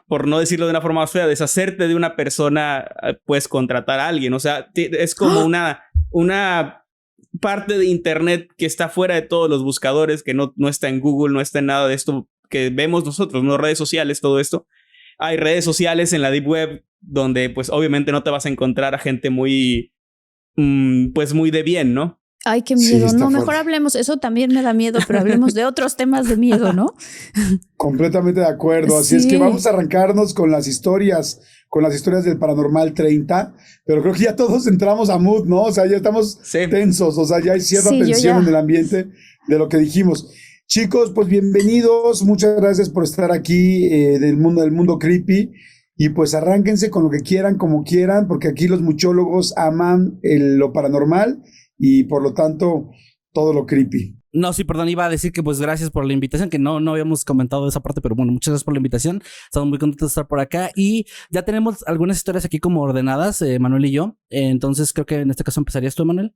por no decirlo de una forma más fea, deshacerte de una persona, puedes contratar a alguien. O sea, es como una parte de internet que está fuera de todos los buscadores, que no está en Google, no está en nada de esto que vemos nosotros, no redes sociales, todo esto. Hay redes sociales en la Deep Web donde pues obviamente no te vas a encontrar a gente muy, pues muy de bien, ¿no? Ay, qué Sí, miedo. está No, mejor fuerte. hablemos. Eso también me da miedo, pero hablemos de otros temas de miedo, ¿no? Completamente de acuerdo. Así es Sí. que vamos a arrancarnos con las historias del Paranormal 30, pero creo que ya todos entramos a mood, ¿no? O sea, ya estamos Sí. tensos, o sea, ya hay cierta Sí, yo tensión ya. en el ambiente de lo que dijimos. Chicos, pues bienvenidos, muchas gracias por estar aquí del mundo creepy. Y pues arránquense con lo que quieran, como quieran, porque aquí los muchólogos aman lo paranormal y por lo tanto todo lo creepy. No, sí, perdón, iba a decir que pues gracias por la invitación, que no habíamos comentado esa parte, pero bueno, muchas gracias por la invitación. Estamos muy contentos de estar por acá y ya tenemos algunas historias aquí como ordenadas, Manuel y yo. Entonces creo que en este caso empezarías tú, Manuel.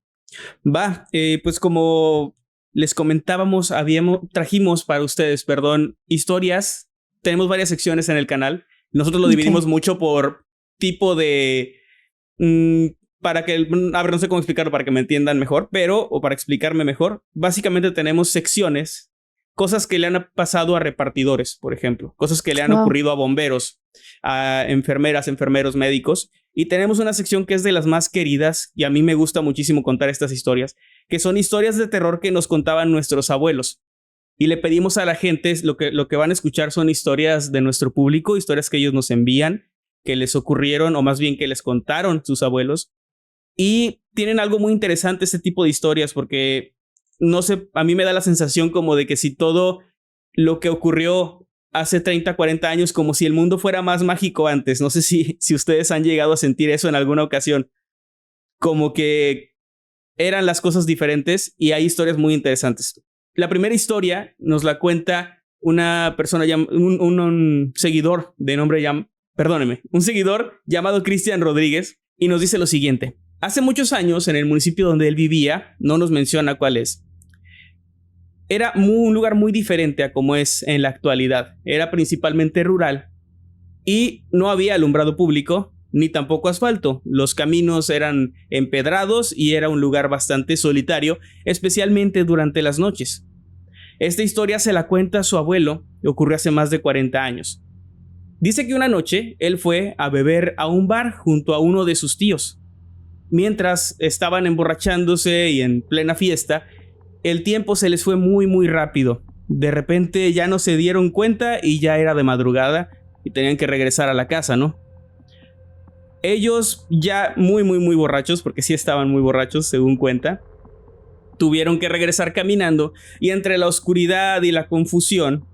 Va, pues como les comentábamos, trajimos para ustedes, historias. Tenemos varias secciones en el canal. Nosotros lo dividimos mucho por tipo de... para que... A ver, no sé cómo explicarlo para que me entiendan mejor, o para explicarme mejor. Básicamente tenemos secciones, cosas que le han pasado a repartidores, por ejemplo. Cosas que le han ocurrido a bomberos, a enfermeras, enfermeros, médicos. Y tenemos una sección que es de las más queridas, y a mí me gusta muchísimo contar estas historias, que son historias de terror que nos contaban nuestros abuelos. Y le pedimos a la gente, lo que van a escuchar son historias de nuestro público, historias que ellos nos envían, que les ocurrieron, o más bien que les contaron sus abuelos. Y tienen algo muy interesante este tipo de historias, porque, no sé, a mí me da la sensación como de que si todo lo que ocurrió hace 30, 40 años, como si el mundo fuera más mágico antes. No sé si ustedes han llegado a sentir eso en alguna ocasión. Como que eran las cosas diferentes y hay historias muy interesantes. La primera historia nos la cuenta una persona, un seguidor de nombre, un seguidor llamado Cristian Rodríguez, y nos dice lo siguiente. Hace muchos años, en el municipio donde él vivía, no nos menciona cuál es, era un lugar muy diferente a como es en la actualidad. Era principalmente rural y no había alumbrado público ni tampoco asfalto. Los caminos eran empedrados y era un lugar bastante solitario, especialmente durante las noches. Esta historia se la cuenta a su abuelo, que ocurrió hace más de 40 años. Dice que una noche él fue a beber a un bar junto a uno de sus tíos. Mientras estaban emborrachándose y en plena fiesta, el tiempo se les fue muy muy rápido. De repente ya no se dieron cuenta y ya era de madrugada y tenían que regresar a la casa, ¿no? Ellos ya muy borrachos, porque sí estaban muy borrachos según cuenta, tuvieron que regresar caminando y entre la oscuridad y la confusión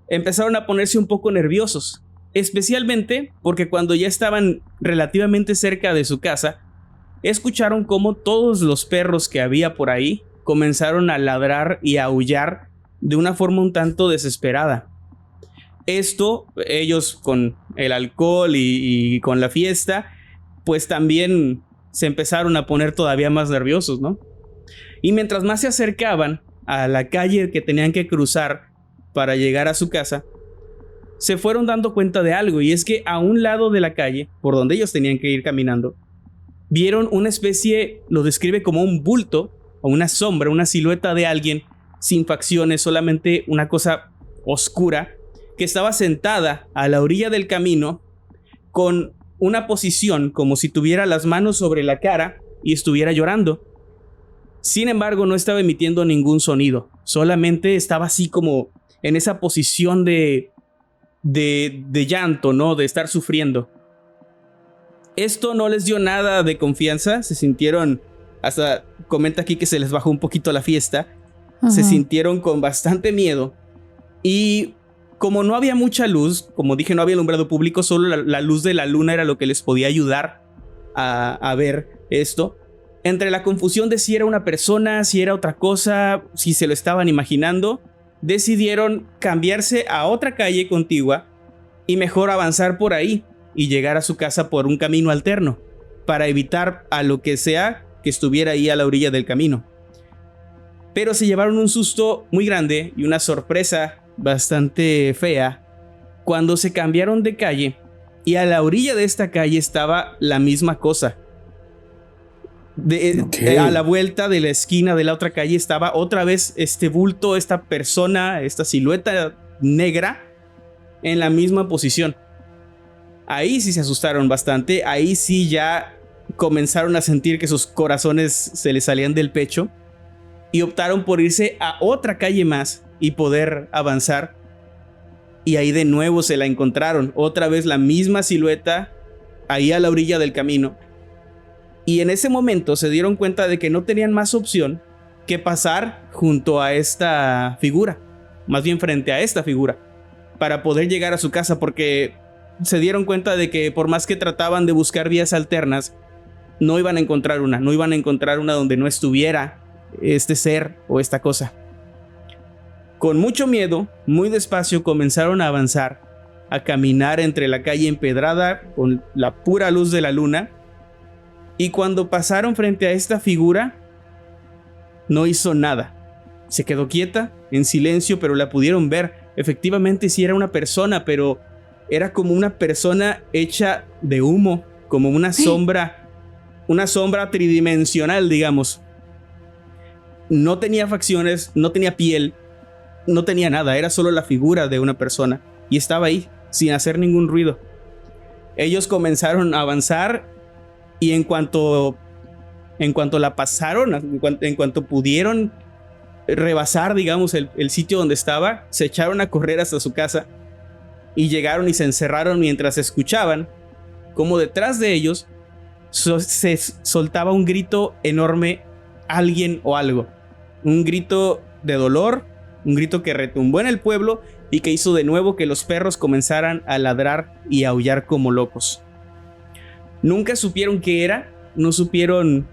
empezaron a ponerse un poco nerviosos, especialmente porque cuando ya estaban relativamente cerca de su casa, escucharon cómo todos los perros que había por ahí comenzaron a ladrar y a aullar de una forma un tanto desesperada. Esto, ellos con el alcohol y con la fiesta, pues también se empezaron a poner todavía más nerviosos, ¿no? Y mientras más se acercaban a la calle que tenían que cruzar para llegar a su casa, se fueron dando cuenta de algo, y es que a un lado de la calle, por donde ellos tenían que ir caminando, vieron una especie, lo describe como un bulto o una sombra, una silueta de alguien sin facciones, solamente una cosa oscura, que estaba sentada a la orilla del camino con una posición como si tuviera las manos sobre la cara y estuviera llorando. Sin embargo, no estaba emitiendo ningún sonido, solamente estaba así como en esa posición de llanto, ¿no? De estar sufriendo. Esto no les dio nada de confianza, se sintieron, hasta comenta aquí que se les bajó un poquito la fiesta, se sintieron con bastante miedo, y como no había mucha luz, como dije, no había alumbrado público, solo la luz de la luna era lo que les podía ayudar a ver esto. Entre la confusión de si era una persona, si era otra cosa, si se lo estaban imaginando, decidieron cambiarse a otra calle contigua y mejor avanzar por ahí y llegar a su casa por un camino alterno, para evitar a lo que sea que estuviera ahí a la orilla del camino. Pero se llevaron un susto muy grande y una sorpresa bastante fea cuando se cambiaron de calle y a la orilla de esta calle estaba la misma cosa. A la vuelta de la esquina de la otra calle estaba otra vez este bulto, esta persona, esta silueta negra en la misma posición. Ahí sí se asustaron bastante, ahí sí ya comenzaron a sentir que sus corazones se les salían del pecho y optaron por irse a otra calle más y poder avanzar. Y ahí de nuevo se la encontraron, otra vez la misma silueta ahí a la orilla del camino. Y en ese momento se dieron cuenta de que no tenían más opción que pasar junto a esta figura, más bien frente a esta figura, para poder llegar a su casa, porque se dieron cuenta de que por más que trataban de buscar vías alternas, no iban a encontrar una donde no estuviera este ser o esta cosa. Con mucho miedo, muy despacio comenzaron a avanzar, a caminar entre la calle empedrada con la pura luz de la luna, y cuando pasaron frente a esta figura, no hizo nada. Se quedó quieta, en silencio, pero la pudieron ver. Efectivamente sí era una persona, pero era como una persona hecha de humo, como una sombra tridimensional, digamos. No tenía facciones, no tenía piel, no tenía nada, era solo la figura de una persona y estaba ahí, sin hacer ningún ruido. Ellos comenzaron a avanzar y en cuanto la pasaron, en cuanto pudieron rebasar, digamos, el sitio donde estaba, se echaron a correr hasta su casa y llegaron y se encerraron mientras escuchaban como detrás de ellos se soltaba un grito enorme, alguien o algo, un grito de dolor, un grito que retumbó en el pueblo y que hizo de nuevo que los perros comenzaran a ladrar y a aullar como locos. Nunca supieron qué era, no supieron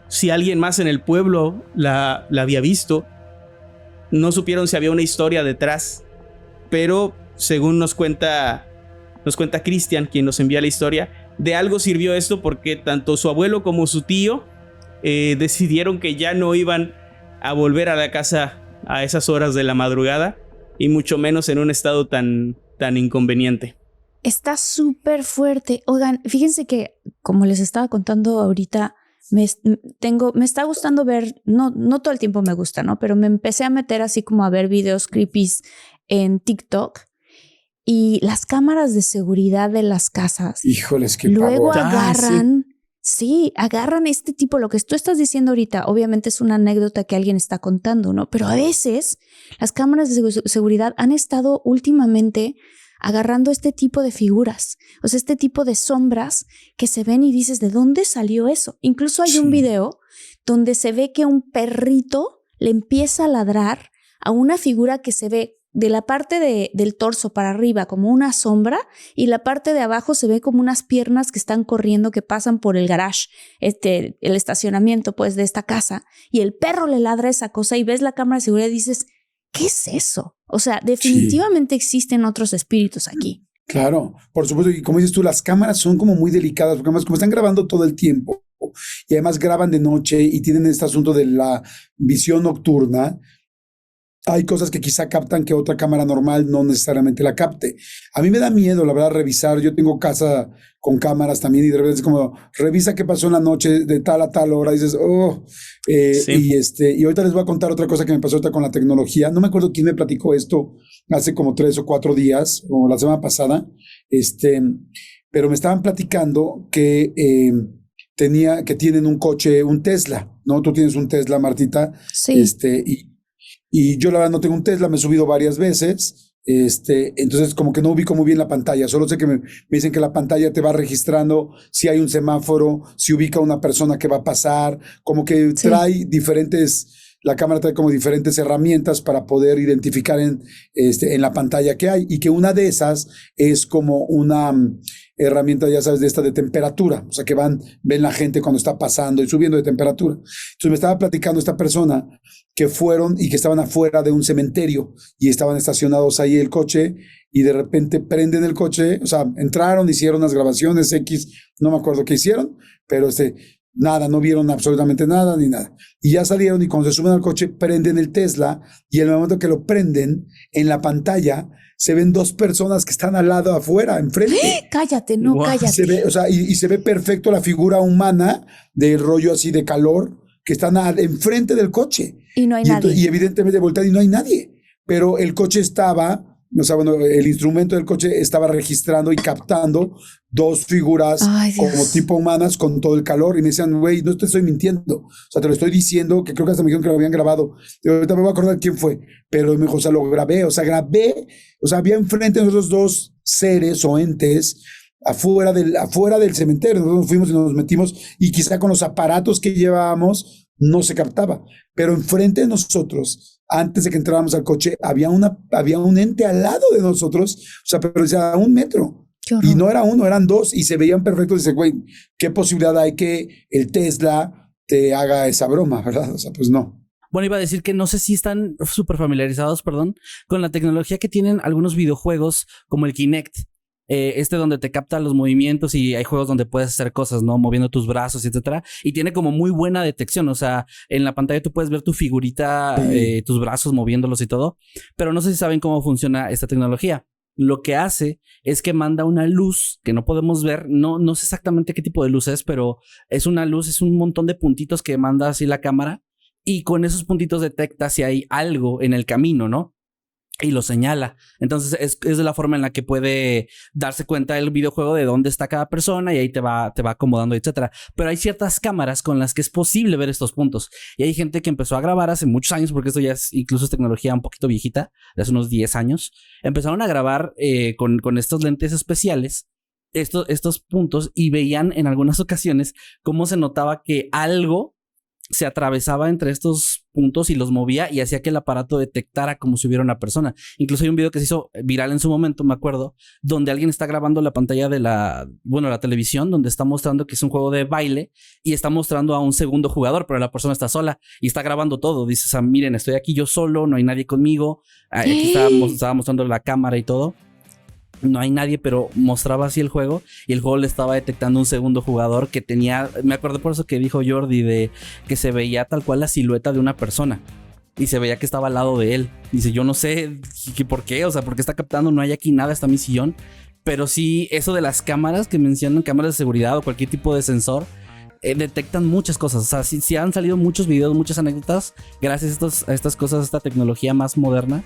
si alguien más en el pueblo la había visto, no supieron si había una historia detrás, pero según nos cuenta Cristian, quien nos envía la historia, de algo sirvió esto, porque tanto su abuelo como su tío decidieron que ya no iban a volver a la casa a esas horas de la madrugada, y mucho menos en un estado tan inconveniente. Está súper fuerte. Oigan, fíjense que, como les estaba contando ahorita, me está gustando ver, no todo el tiempo me gusta, ¿no? Pero me empecé a meter así como a ver videos creepies en TikTok, y las cámaras de seguridad de las casas. Híjoles, qué luego pavor. agarran, sí, agarran este tipo, lo que tú estás diciendo ahorita, obviamente es una anécdota que alguien está contando, ¿no? Pero a veces las cámaras de seguridad han estado últimamente agarrando este tipo de figuras, o sea, este tipo de sombras que se ven y dices, ¿de dónde salió eso? Incluso hay un video donde se ve que un perrito le empieza a ladrar a una figura que se ve de la parte del torso para arriba como una sombra y la parte de abajo se ve como unas piernas que están corriendo, que pasan por el garage, el estacionamiento pues de esta casa, y el perro le ladra esa cosa y ves la cámara de seguridad y dices, ¿qué es eso? O sea, definitivamente existen otros espíritus aquí. Claro, por supuesto, y como dices tú, las cámaras son como muy delicadas, porque además como están grabando todo el tiempo y además graban de noche y tienen este asunto de la visión nocturna, hay cosas que quizá captan que otra cámara normal no necesariamente la capte. A mí me da miedo, la verdad, revisar. Yo tengo casa con cámaras también y de repente es como, revisa qué pasó en la noche de tal a tal hora. Y dices, y ahorita les voy a contar otra cosa que me pasó ahorita con la tecnología. No me acuerdo quién me platicó esto hace como 3 o 4 días, o la semana pasada, pero me estaban platicando que tienen un coche, un Tesla, ¿no? Tú tienes un Tesla, Martita. Sí. Y yo la verdad no tengo un Tesla, me he subido varias veces, entonces como que no ubico muy bien la pantalla, solo sé que me dicen que la pantalla te va registrando si hay un semáforo, si ubica una persona que va a pasar, como que trae la cámara trae como diferentes herramientas para poder identificar en la pantalla que hay, y que una de esas es como una herramienta, ya sabes, de esta de temperatura, o sea que ven la gente cuando está pasando y subiendo de temperatura. Entonces me estaba platicando esta persona que fueron y que estaban afuera de un cementerio y estaban estacionados ahí el coche y de repente prenden el coche, o sea, entraron, hicieron unas grabaciones X, no me acuerdo qué hicieron, pero nada, no vieron absolutamente nada ni nada. Y ya salieron y cuando se suben al coche prenden el Tesla y en el momento que lo prenden, en la pantalla se ven 2 personas que están al lado afuera, enfrente. Cállate, no, wow. Cállate. Se ve, o sea, y se ve perfecto la figura humana del rollo así de calor que están enfrente del coche. Y no hay nadie. Y evidentemente voltean y no hay nadie. Pero el coche estaba, o sea, bueno, el instrumento del coche estaba registrando y captando 2 figuras como tipo humanas con todo el calor. Y me decían, güey, no te estoy mintiendo. O sea, te lo estoy diciendo, que creo que hasta me dijeron que lo habían grabado. Y ahorita me voy a acordar quién fue. Pero me dijo, o sea, lo grabé. O sea, había enfrente de nosotros 2 seres o entes afuera del cementerio. Nosotros fuimos y nos metimos y quizá con los aparatos que llevábamos no se captaba. Pero enfrente de nosotros, antes de que entráramos al coche, había un ente al lado de nosotros, o sea, pero a 1 metro. Y no era uno, eran 2 y se veían perfectos. Dice, güey, ¿qué posibilidad hay que el Tesla te haga esa broma, verdad? O sea, pues no. Bueno, iba a decir que no sé si están súper familiarizados, con la tecnología que tienen algunos videojuegos como el Kinect. Donde te capta los movimientos y hay juegos donde puedes hacer cosas, ¿no? Moviendo tus brazos, etcétera. Y tiene como muy buena detección. O sea, en la pantalla tú puedes ver tu figurita, tus brazos moviéndolos y todo. Pero no sé si saben cómo funciona esta tecnología. Lo que hace es que manda una luz que no podemos ver. No sé exactamente qué tipo de luz es, pero es una luz, es un montón de puntitos que manda así la cámara. Y con esos puntitos detecta si hay algo en el camino, ¿no? Y lo señala. Entonces es de la forma en la que puede darse cuenta el videojuego de dónde está cada persona y ahí te va acomodando, etcétera. Pero hay ciertas cámaras con las que es posible ver estos puntos. Y hay gente que empezó a grabar hace muchos años, porque esto ya incluso es tecnología un poquito viejita, de hace unos 10 años. Empezaron a grabar con estos lentes especiales estos puntos y veían en algunas ocasiones cómo se notaba que algo se atravesaba entre estos puntos y los movía y hacía que el aparato detectara como si hubiera una persona. Incluso hay un video que se hizo viral en su momento, me acuerdo, donde alguien está grabando la pantalla de la televisión, donde está mostrando que es un juego de baile y está mostrando a un segundo jugador, pero la persona está sola y está grabando todo. Dice, o sea, miren, estoy aquí yo solo, no hay nadie conmigo. Aquí estaba mostrando la cámara y todo. No hay nadie, pero mostraba así el juego y el juego le estaba detectando un segundo jugador que tenía, me acuerdo por eso que dijo Jordi, de que se veía tal cual la silueta de una persona y se veía que estaba al lado de él. Dice, yo no sé por qué, o sea, porque está captando, no hay aquí nada, está mi sillón. Pero sí, eso de las cámaras que mencionan, cámaras de seguridad o cualquier tipo de sensor, detectan muchas cosas. O sea, sí han salido muchos videos, muchas anécdotas gracias a estas cosas, a esta tecnología más moderna,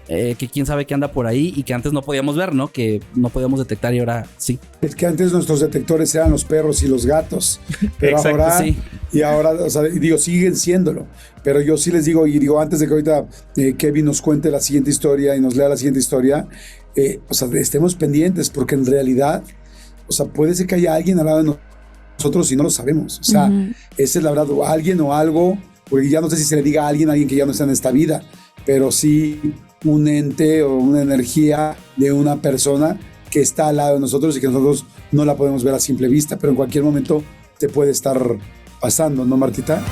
que quién sabe qué anda por ahí y que antes no podíamos ver, ¿no? Que no podíamos detectar y ahora sí. Es que antes nuestros detectores eran los perros y los gatos, pero Exacto, ahora, sí. y ahora, o sea, digo, siguen siéndolo, pero yo sí les digo, y digo, antes de que ahorita Kevin nos cuente la siguiente historia y nos lea la siguiente historia, o sea, estemos pendientes, porque en realidad, o sea, puede ser que haya alguien al lado de nosotros y no lo sabemos, o sea, esa es la verdad, o alguien o algo, porque ya no sé si se le diga a alguien que ya no está en esta vida, pero sí un ente o una energía de una persona que está al lado de nosotros y que nosotros no la podemos ver a simple vista, pero en cualquier momento te puede estar pasando, ¿no, Martita?